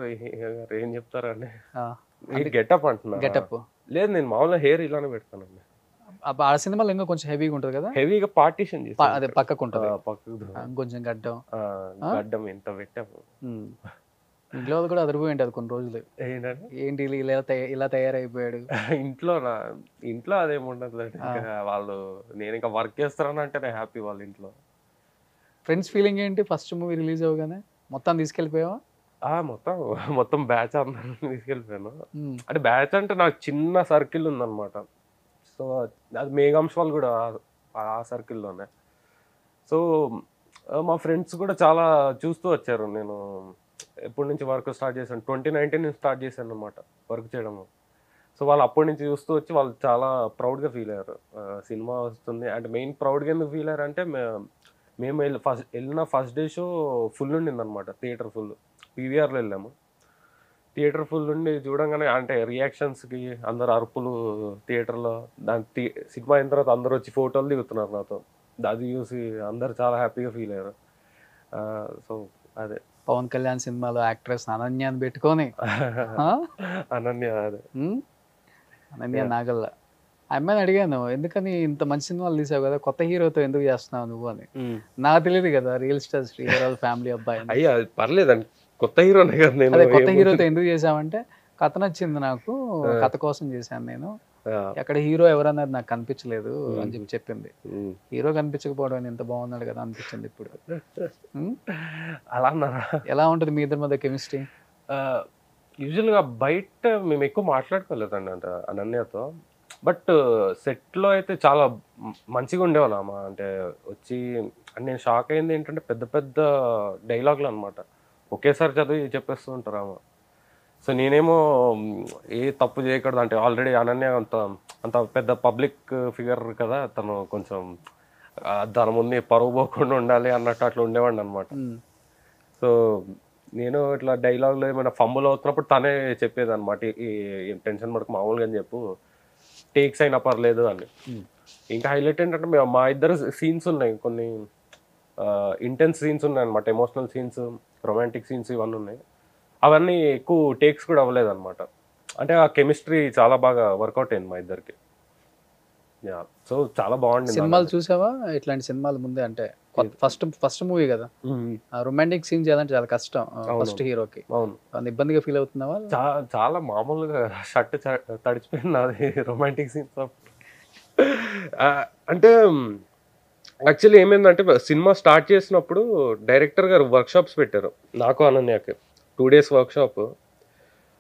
ఏం చెప్తారండి, గెటప్ అంటున్నా. గెటప్ లేదు, నేను మామూలుగా హెయిర్ ఇలానే పెడతానండి. ఆ సినిమాలో ఇంకా కొంచెం హెవీగా ఉంటుంది కదా, హెవీగా పార్టీషన్ చేసి అదే పక్కకు ఉంటుంది, పక్కకు కొంచెం గడ్డం ఎంత పెట్టాము. ఇంట్లో కూడా అదిరిపోయి ఉంటుంది కొన్ని రోజులు. ఏంటి ఇలా తయారైపోయాడు ఇంట్లో అదేముండదు. వాళ్ళు నేను ఇంకా వర్క్ చేస్తారని అంటే నేను హ్యాపీ. వాళ్ళ ఇంట్లో ఫ్రెండ్స్ ఫీలింగ్ ఏంటి ఫస్ట్ మూవీ రిలీజ్ అవగానే? మొత్తం తీసుకెళ్ళిపోయావా? మొత్తం బ్యాచ్ అందరూ తీసుకెళ్ళిపోయాను. అంటే బ్యాచ్ అంటే నాకు చిన్న సర్కిల్ ఉందన్నమాట. సో అది మేఘాంశ వాళ్ళు కూడా ఆ సర్కిల్లోనే. సో మా ఫ్రెండ్స్ కూడా చాలా చూస్తూ వచ్చారు. నేను ఎప్పటి నుంచి వర్క్ స్టార్ట్ చేశాను, 2019 నుంచి స్టార్ట్ చేశాను అనమాట వర్క్ చేయడము. సో వాళ్ళు అప్పటి నుంచి చూస్తూ వచ్చి వాళ్ళు చాలా ప్రౌడ్గా ఫీల్ అయ్యారు సినిమా వస్తుంది అంటే. మెయిన్ ప్రౌడ్గా ఎందుకు ఫీల్ అయ్యారు అంటే మేము వెళ్ళిన ఫస్ట్ డే షో ఫుల్ ఉండింది అనమాట, థియేటర్ ఫుల్. పీవీఆర్లో వెళ్ళాము, థియేటర్ ఫుల్ ఉండి చూడంగానే అంటే రియాక్షన్స్కి అందరు అరుపులు థియేటర్లో. దాని సినిమా అయిన తర్వాత అందరు వచ్చి ఫోటోలు దిగుతున్నారు నాతో. అది చూసి అందరు చాలా హ్యాపీగా ఫీల్ అయ్యారు. సో అదే పవన్ కళ్యాణ్ సినిమాలో యాక్ట్రెస్ అనన్యాన్ని పెట్టుకొని అనన్య నాగల్ల అమ్మాయిని అడిగాను, ఎందుకని ఇంత మంచి సినిమాలు తీసావు కదా, కొత్త హీరోతో ఎందుకు చేస్తున్నావు నువ్వు అని. నాకు తెలియదు కదా రియల్ స్టార్ శ్రీహరాల్ ఫ్యామిలీ అబ్బాయి. అయ్యా పర్లేదండి, కొత్త హీరోనే కదా. నేను అదే కొత్త హీరోతో ఎందుకు చేసావంటే కథ నచ్చింది నాకు, కథ కోసం చేశాను నేను, ఎక్కడ హీరో ఎవరన్నది నాకు కనిపించలేదు అని చెప్పింది. హీరో కనిపించకపోవడం ఎంత బాగున్నాడు కదా అనిపించింది ఇప్పుడు. అలా అన్నారా? ఎలా ఉంటుంది మీ ఇద్దరి మధ్య కెమిస్ట్రీ? యూజువల్గా బయట మేము ఎక్కువ మాట్లాడుకోలేదండి అంటే అనన్యతో. బట్ సెట్లో అయితే చాలా మంచిగా ఉండేవాళ్ళమ్మా. అంటే వచ్చి నేను షాక్ అయింది ఏంటంటే పెద్ద పెద్ద డైలాగులు అనమాట ఒకేసారి చదివి చెప్పేస్తూ ఉంటారు ఆమె. సో నేనేమో ఏ తప్పు చేయకూడదు అంటే ఆల్రెడీ అనన్య అంత పెద్ద పబ్లిక్ ఫిగర్ కదా, తను కొంచెం దాని ముందు పరువు పోకుండా ఉండాలి అన్నట్టు అట్లా ఉండేవాడిని అనమాట. సో నేను ఇట్లా డైలాగులు ఏమైనా ఫంబుల్ అవుతున్నప్పుడు తనే చెప్పేది అనమాట, ఏం టెన్షన్ పడకు మామూలుగా అని చెప్పు, టేక్స్ అయినా పర్లేదు అని. ఇంకా హైలైట్ ఏంటంటే మా ఇద్దరు సీన్స్ ఉన్నాయి, కొన్ని ఇంటెన్స్ సీన్స్ ఉన్నాయి అనమాట, ఎమోషనల్ సీన్స్, రొమాంటిక్ సీన్స్ ఇవన్నీ ఉన్నాయి. అవన్నీ ఎక్కువ టేక్స్ కూడా అవ్వలేదు అనమాట. అంటే ఆ కెమిస్ట్రీ చాలా బాగా వర్కౌట్ అయింది మా ఇద్దరికి. యా సో చాలా బాగుంది సినిమాలు చూసావా ఇట్లాంటి సినిమాలు ముందే అంటే ఫస్ట్ మూవీ కదా రొమాంటిక్ సీన్స్ చేయాలంటే చాలా కష్టం ఫస్ట్ హీరోకి అవును అంత ఇబ్బందిగా ఫీల్ అవుతున్నావా చాలా మామూలుగా షర్ట్ తడిచిపోయింది అది రొమాంటిక్ సీన్స్ అంటే యాక్చువల్లీ ఏమైందంటే సినిమా స్టార్ట్ చేసినప్పుడు డైరెక్టర్ గారు వర్క్షాప్స్ పెట్టారు నాకు అనన్యకి 2 days వర్క్షాప్.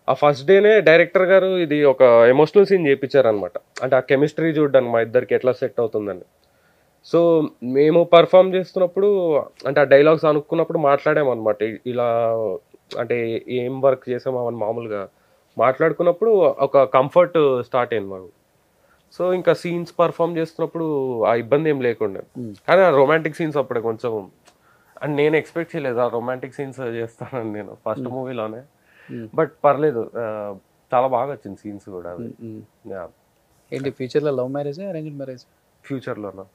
ఆ ఫస్ట్ డేనే డైరెక్టర్ గారు ఇది ఒక ఎమోషనల్ సీన్ చేయించారనమాట. అంటే ఆ కెమిస్ట్రీ చూడడానికి మా ఇద్దరికి ఎట్లా సెట్ అవుతుందని. సో మేము పర్ఫామ్ చేస్తున్నప్పుడు అంటే ఆ డైలాగ్స్ అనుకున్నప్పుడు మాట్లాడామన్నమాట. ఇలా అంటే ఏం వర్క్ చేసామో అని మామూలుగా మాట్లాడుకున్నప్పుడు ఒక కంఫర్ట్ స్టార్ట్ అయింది మాకు. సో ఇంకా సీన్స్ పర్ఫామ్ చేస్తున్నప్పుడు ఆ ఇబ్బంది ఏం లేకుండే. కానీ ఆ రొమాంటిక్ సీన్స్ అప్పుడే కొంచెం అండ్ నేను ఎక్స్పెక్ట్ చేయలేదు ఆ రొమాంటిక్ సీన్స్ చేస్తానని నేను ఫస్ట్ మూవీలోనే. బట్ పర్లేదు చాలా బాగా వచ్చింది సీన్స్ కూడా. ఏంటి ఫ్యూచర్లో లవ్ మ్యారేజ్ అరేంజ్డ్ మ్యారేజ్? ఫ్యూచర్లోనా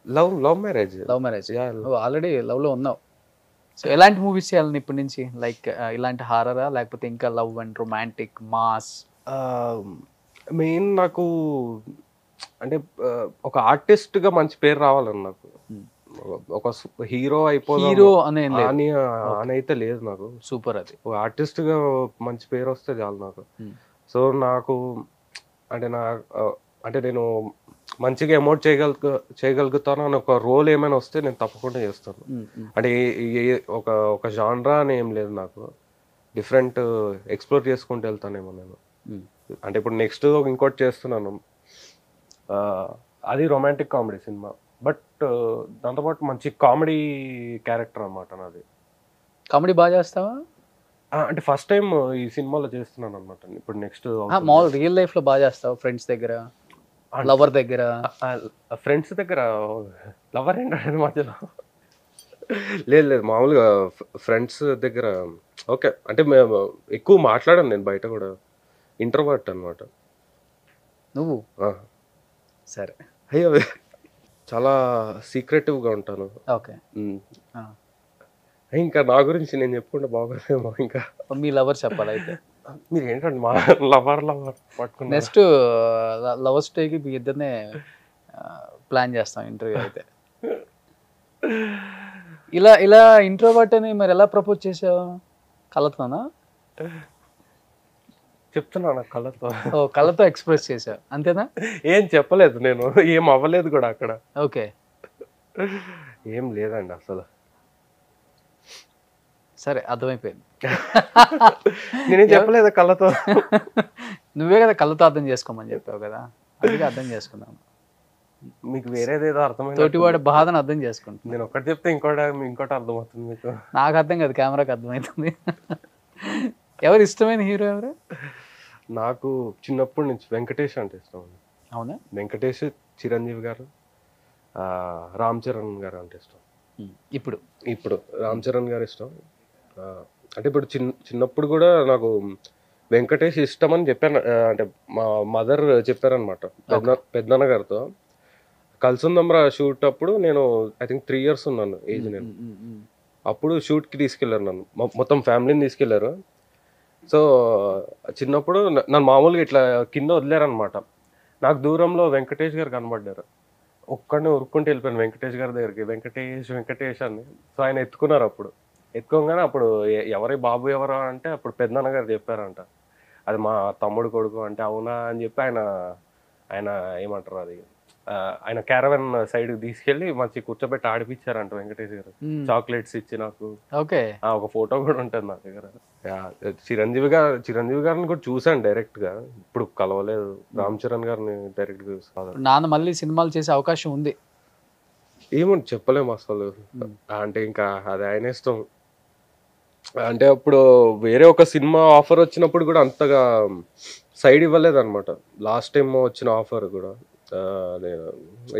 love marriage. Love marriage already లవ్లో ఉన్నావు. సో ఎలాంటి మూవీస్ చేయాలని ఇప్పటి నుంచి? లైక్ ఇలాంటి హారరా లేకపోతే ఇంకా love and romantic mass? Main నాకు అంటే ఒక ఆర్టిస్ట్గా మంచి పేరు రావాలని నాకు. ఒక హీరో హీరో అని అయితే లేదు నాకు. సూపర్ అది. ఒక ఆర్టిస్ట్గా మంచి పేరు వస్తే చాలు నాకు. సో నాకు అంటే నేను మంచిగా ఎమోట్ చేయగలుగుతాను అని ఒక రోల్ ఏమైనా వస్తే నేను తప్పకుండా చేస్తాను. అంటే ఒక జాన్రా అని ఏం లేదు నాకు. డిఫరెంట్ ఎక్స్ప్లోర్ చేసుకుంటూ వెళ్తానేమో నేను. అంటే ఇప్పుడు నెక్స్ట్ ఇంకోటి చేస్తున్నాను, అది రొమాంటిక్ కామెడీ సినిమా. బట్ దాంతోపాటు మంచి కామెడీ క్యారెక్టర్ అన్నమాట నాది. కామెడీ బాగా చేస్తావా? అంటే ఫస్ట్ టైం ఈ సినిమాలో చేస్తున్నాను అనమాట. ఇప్పుడు నెక్స్ట్ మామూలు రియల్ లైఫ్లో బాగా చేస్తావు? ఫ్రెండ్స్ దగ్గర, లవర్ దగ్గర? ఫ్రెండ్స్ దగ్గర లవర్ ఏంటంటే మధ్యలో లేదు మామూలుగా ఫ్రెండ్స్ దగ్గర ఓకే. అంటే మేము ఎక్కువ మాట్లాడాను నేను బయట కూడా. ఇంట్రోవర్ట్ అనమాట. నువ్వు? సరే. అయ్యో చాలా సీక్రెటివ్గా ఉంటాను. ఓకే. ఇంకా నా గురించి నేను చెప్పుకుంటే బాగోదేమో. ఇంకా మీ లవర్ చెప్పాలి అయితే. మీరు ఏంటంటే మా లవర్ పట్టుకున్నా. నెక్స్ట్ లవర్స్ డేకి మీ ఇద్దరినే ప్లాన్ చేస్తాం ఇంటర్వ్యూ అయితే. ఇలా ఇంట్రోవర్ట్ అని మరి ఎలా ప్రపోజ్ చేసావు? కళ్ళతోనా? చెప్తున్నా కళ్ళతో. కళ్ళతో ఎక్స్ప్రెస్ చేసావు అంతేనా? ఏం చెప్పలేదు నేను, ఏం అవ్వలేదు కూడా అక్కడ. ఓకే. ఏం లేదండి అసలు. సరే అర్థమైపోయింది. నేనేం చెప్పలేదు కళ్ళతో. నువ్వే కదా కళ్ళతో అర్థం చేసుకోమని చెప్పావు కదా, అందుకే అర్థం చేసుకున్నాను. మీకు వేరేదేదో అర్థమైంది. తోటివాడి బాధను అర్థం చేసుకుంటాను. నేను ఒకటి చెప్తే ఇంకోటి అర్థమవుతుంది మీకు. నాకు అర్థం కాదు, కెమెరాకి అర్థమవుతుంది. ఎవరు ఇష్టమైన హీరో ఎవరు? నాకు చిన్నప్పటి నుంచి వెంకటేష్ అంటే ఇష్టం. అవునా? వెంకటేష్, చిరంజీవి గారు, రామ్ చరణ్ గారు అంటే ఇష్టం. ఇప్పుడు రామ్ చరణ్ గారు ఇష్టం. అంటే ఇప్పుడు చిన్నప్పుడు కూడా నాకు వెంకటేష్ ఇష్టం అని చెప్పాను. అంటే మా మదర్ చెప్పారనమాట పెద్దనాన్న గారితో. కలిసుందమ్రా షూట్ అప్పుడు నేను ఐ థింక్ 3 years ఉన్నాను ఏజ్. నేను అప్పుడు షూట్కి తీసుకెళ్లారు నన్ను, మొత్తం ఫ్యామిలీని తీసుకెళ్లారు. సో చిన్నప్పుడు నన్ను మామూలుగా ఇట్లా కింద వదిలేరనమాట. నాకు దూరంలో వెంకటేష్ గారు కనబడ్డారు. ఒక్కడిని ఉరుక్కుంటూ వెళ్ళిపోయాను వెంకటేష్ గారి దగ్గరికి. వెంకటేష్ అని. సో ఆయన ఎత్తుకున్నారు. అప్పుడు ఎత్తుకోగానే అప్పుడు ఎవరి బాబు ఎవరు అంటే అప్పుడు పెద్దనాన్న గారు చెప్పారంట, అది మా తమ్ముడు కొడుకు అంటే. అవునా అని చెప్పి ఆయన ఏమంటారు అది ఆయన క్యారవన్ సైడ్ తీసుకెళ్లి మంచి కూర్చోబెట్టి ఆడిపించారంట వెంకటేష్ గారు. చాక్లెట్స్ ఇచ్చి నాకు. ఓకే. ఒక ఫోటో కూడా ఉంటుంది నా దగ్గర. చిరంజీవి గారిని కూడా చూసాను డైరెక్ట్ గా, ఇప్పుడు కలవలేదు. రామ్ చరణ్ గారిని డైరెక్ట్ గా చూసాను. నాన్న మళ్ళీ సినిమాలు చేసే అవకాశం ఉంది? ఏమో చెప్పలేము అసలు. అంటే ఇంకా అది ఆయన ఇష్టం. అంటే అప్పుడు వేరే ఒక సినిమా ఆఫర్ వచ్చినప్పుడు కూడా అంతగా సైడ్ ఇవ్వలేదు అనమాట. లాస్ట్ టైం వచ్చిన ఆఫర్ కూడా నేను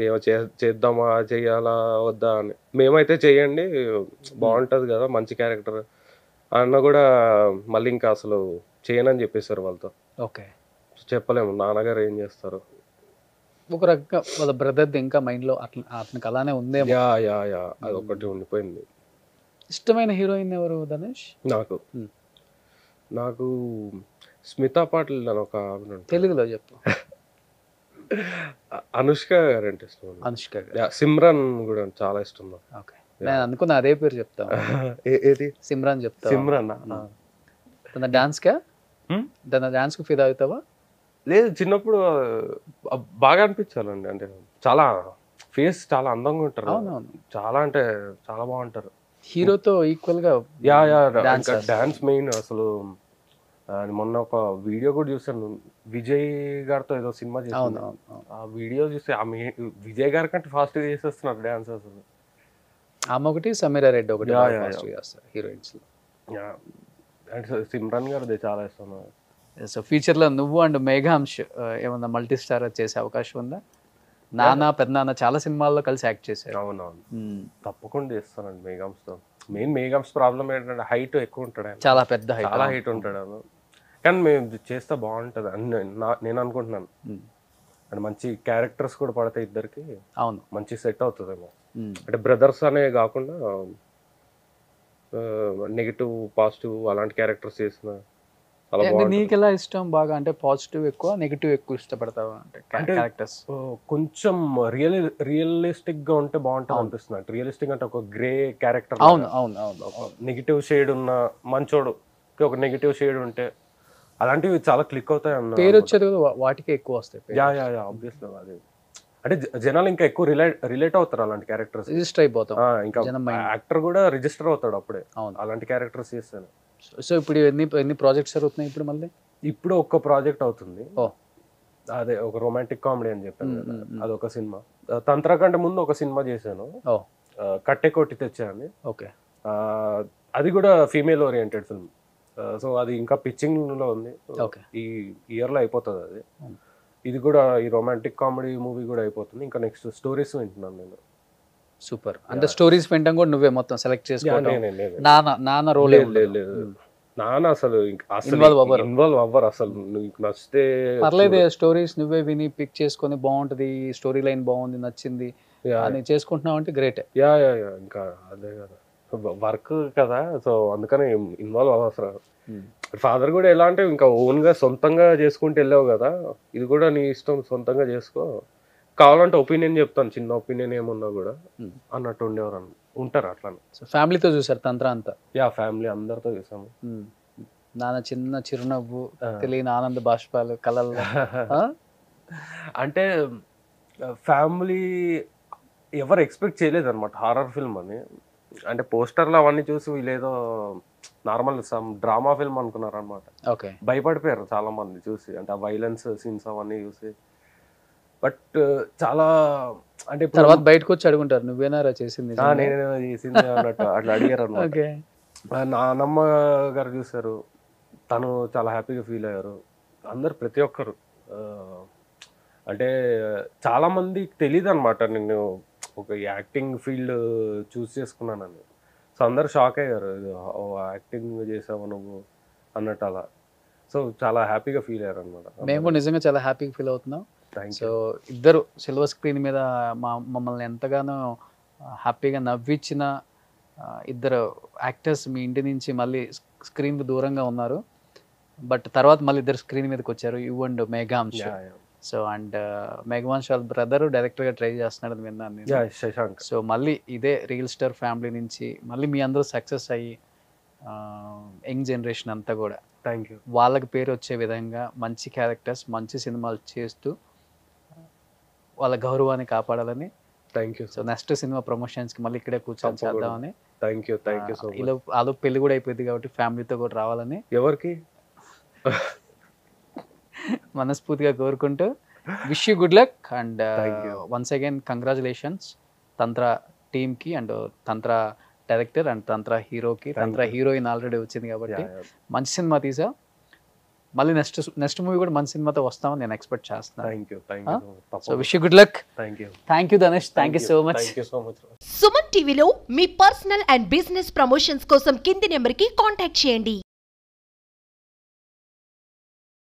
ఏమో చేద్దామా చెయ్యాలా వద్దా అని. మేమైతే చెయ్యండి బాగుంటుంది కదా మంచి క్యారెక్టర్ అన్న కూడా మళ్ళీ ఇంకా అసలు చేయనని చెప్పేశారు వాళ్ళతో. ఓకే. చెప్పలేము నాన్నగారు ఏం చేస్తారు. ఒక రకంగా వాళ్ళ బ్రదర్ది ఇంకా మైండ్లో అతనికి అలానే ఉందేమో. యా అది ఒకటి ఉండిపోయింది. ఇష్టమైన హీరోయిన్ ఎవరు ధనుష్? నాకు స్మితా పాటిల్ అని ఒక తెలుగులో చెప్పు. అనుష్క గారు అంటే ఇష్టం. అనుష్క గారు. Yeah, సిమ్రన్ కూడా చాలా ఇష్టం నాకు. ఓకే, నేను అనుకున్న అదే పేరు చెప్తాను. ఏది సిమ్రాన్ చెప్తా. సిమ్రన్? తన డాన్స్కా తన డాన్స్కి ఫిదా అవుతావా? లేదు, చిన్నప్పుడు బాగా అనిపించాలండి. అంటే చాలా ఫేస్ చాలా అందంగా ఉంటారు. అవునవును, చాలా అంటే చాలా బాగుంటారు. హీరోతో ఈక్వల్ గా. డాన్స్ మెయిన్ అసలు. మొన్న ఒక వీడియో కూడా చూసాను, విజయ్ గారితో ఏదో సినిమా చేశాను. ఆ వీడియో చూస్తే విజయ్ గారి కంటే ఫాస్ట్ గా చేసేస్తున్నారు డాన్స్ అసలు. ఆమె ఒకటి, సమీరా రెడ్డి ఒకటి చేస్తారు హీరోయిన్స్ లో. అండ్ సిమ్రాన్ గారిది చాలా ఇష్టం. సో ఫ్యూచర్ లో నువ్వు అండ్ మేఘాంశ్ ఏమన్నా మల్టీ స్టార్ చేసే అవకాశం ఉందా? నాన్న పెద్దనాన్న చాలా సినిమాల్లో కలిసి యాక్ట్ చేశారు. అవునవును, తప్పకుండా చేస్తానండి మేఘాంస్తో. మెయిన్ మేఘాంస్ ప్రాబ్లం ఏంటంటే హైట్ ఎక్కువ ఉంటాడు ఆయన. చాలా పెద్ద హైట్, చాలా హైట్ ఉంటాడు ఆయన. కానీ మేము చేస్తే బాగుంటుంది అని నేను అనుకుంటున్నాను. అండ్ మంచి క్యారెక్టర్స్ కూడా పడతాయి ఇద్దరికి. అవును, మంచి సెట్ అవుతుందేమో. అంటే బ్రదర్స్ అనే కాకుండా నెగిటివ్ పాజిటివ్ అలాంటి క్యారెక్టర్స్ చేసిన నీకు ఎలా ఇష్టం బాగా? అంటే పాజిటివ్ ఎక్కువ, నెగిటివ్ ఎక్కువ ఇష్టపడతావా? అంటే క్యారెక్టర్స్ కొంచెం రియలిస్టిక్ గా ఉంటే బాగుంటుంది అనిపిస్తుంది. అంటే రియలిస్టిక్ అంటే ఒక గ్రే క్యారెక్టర్. అవును అవును అవును, నెగిటివ్ షేడ్ ఉన్న మంచోడు ఒక నెగిటివ్ షేడ్ ఉంటే అలాంటివి చాలా క్లిక్ అవుతాయి అన్న. పేరు వచ్చేది వాటికి ఎక్కువ వస్తాయి. ఆబ్వియస్లీ అది అంటే జనాలు ఇంకా ఎక్కువ రిలేట్ అవుతారు అలాంటి క్యారెక్టర్స్. రిజిస్టర్ అయిపోతాం. ఇంకా యాక్టర్ కూడా రిజిస్టర్ అవుతాడు అప్పుడే అవును అలాంటి క్యారెక్టర్స్ చేస్తాను. సో ఇప్పుడు ఎన్ని ప్రాజెక్ట్స్ జరుగుతున్నాయి ఇప్పుడు? మళ్ళీ ఇప్పుడు ఒక్క ప్రాజెక్ట్ అవుతుంది. అదే ఒక రొమాంటిక్ కామెడీ అని చెప్పాను కదా, అదొక సినిమా. తంత్ర కంటే ముందు ఒక సినిమా చేశాను, కట్టె కొట్టి తెచ్చాను. ఓకే, అది కూడా ఫీమేల్ ఓరియంటెడ్ ఫిల్మ్. సో అది ఇంకా పిచ్చింగ్ లో ఉంది. ఈ ఇయర్ లో అయిపోతుంది అది. ఇది కూడా ఈ రొమాంటిక్ కామెడీ మూవీ కూడా అయిపోతుంది. ఇంకా నెక్స్ట్ స్టోరీస్ వింటున్నాను నేను. సూపర్. అంటే స్టోరీస్ వింటాం కూడా నువ్వే మొత్తం సెలెక్ట్ చేసుకోవడం? నాన్న రోల్ లేదు, నాన్న అసలు ఇన్వాల్వ్ అవ్వరు అసలు. నీకు నచ్చితే పర్లేదు, స్టోరీస్ నువ్వే విని పిక్ చేసుకొని బాగుంటది, స్టోరీ లైన్ బాగుంది, నచ్చింది అని చేసుకుంటున్నావు అంటే గ్రేట్. ఇంకా అదే కదా వర్క్ కదా, సో అందుకని ఇన్వాల్వ్ అవ్వసరం. ఫాదర్ కూడా ఎలా అంటే ఇంకా ఓన్ గా సొంతంగా చేసుకుంటూ వెళ్ళావు కదా, ఇది కూడా నీ ఇష్టం, సొంతంగా చేసుకో, కావాలంటే ఒపీనియన్ చెప్తాను, చిన్న ఒపీనియన్ ఏమున్నా కూడా అన్నట్టు ఉండేవారు ఉంటారు. అట్లా ఫ్యామిలీతో చూసారు తంత్ర అంతా? ఫ్యామిలీ అందరితో చూసాము. నాన్న చిన్న చిరునవ్వు, తెలియని ఆనంద బాష్పాలు కళల్లో. అంటే ఫ్యామిలీ ఎవరు ఎక్స్పెక్ట్ చేయలేదు అనమాట హారర్ ఫిల్మ్ అని. అంటే పోస్టర్లు అవన్నీ చూసి వీళ్ళేదో నార్మల్ సమ్ డ్రామా ఫిల్మ్ అనుకున్నారు అనమాట. భయపడిపోయారు చాలా మంది చూసి, అంటే ఆ వైలెన్స్ సీన్స్ అవన్నీ చూసి. బట్ చాలా అంటే తర్వాత బయటకు వచ్చి అడుగుంటారు, నువ్వేనారా చేసింది? నేనే చేసింది అన్నట్టు అట్లా అడిగారు అనమాట. నాన్నమ్మ గారు చూసారు, తను చాలా హ్యాపీగా ఫీల్ అయ్యారు. అందరు ప్రతి ఒక్కరు అంటే చాలా మందికి తెలియదు అనమాట నేను ఒక యాక్టింగ్ ఫీల్డ్ చూస్ చేసుకున్నానని. సో అందరు షాక్ అయ్యారు, యాక్టింగ్ చేసావు నువ్వు అన్నట్టు అలా. సో చాలా హ్యాపీగా ఫీల్ అయ్యారు అనమాట. మేము నిజంగా చాలా హ్యాపీగా ఫీల్ అవుతున్నాం. సో ఇద్దరు సిల్వర్ స్క్రీన్ మీద మమ్మల్ని ఎంతగానో హ్యాపీగా నవ్వించిన ఇద్దరు యాక్టర్స్ మీ ఇంటి నుంచి మళ్ళీ స్క్రీన్ దూరంగా ఉన్నారు, బట్ తర్వాత మళ్ళీ ఇద్దరు స్క్రీన్ మీదకి వచ్చారు, యు అండ్ మేఘాంశ్. సో అండ్ మేఘవాంశ్ వాళ్ళ బ్రదర్ డైరెక్టర్గా ట్రై చేస్తున్నాడు విన్నాను నేను. సో మళ్ళీ ఇదే రియల్ స్టార్ ఫ్యామిలీ నుంచి మళ్ళీ మీ అందరూ సక్సెస్ అయ్యి యంగ్ జనరేషన్ అంతా కూడా వాళ్ళకి పేరు వచ్చే విధంగా మంచి క్యారెక్టర్స్, మంచి సినిమాలు చేస్తూ వాళ్ళ గౌరవాన్ని కాపాడాలని. సో నెక్స్ట్ సినిమా ప్రమోషన్స్కి మళ్ళీ ఇక్కడే కూర్చొని చేద్దామని. అదో పెళ్లి కూడా అయిపోయింది కాబట్టి ఫ్యామిలీతో కూడా రావాలని ఎవరికి మనస్ఫూర్తిగా కోరుకుంటూ wish you good luck and once again congratulations తంత్ర టీమ్కి అండ్ తంత్ర డైరెక్టర్ అండ్ తంత్ర హీరోకి. తంత్ర హీరోయిన్ ఆల్రెడీ వచ్చింది కాబట్టి మంచి సినిమా తీసా, మళ్ళీ నెక్స్ట్ మూవీ కూడా మంచి సినిమాతో వస్తామని నేను ఎక్స్పెక్ట్ చేస్తున్నాను. So wish you good luck. Thank you Dhanush, thank you so much. Suman టీవీలో మీ పర్సనల్ అండ్ బిజినెస్ ప్రమోషన్స్ కోసం కింది నెంబర్కి కాంటాక్ట్ చేయండి.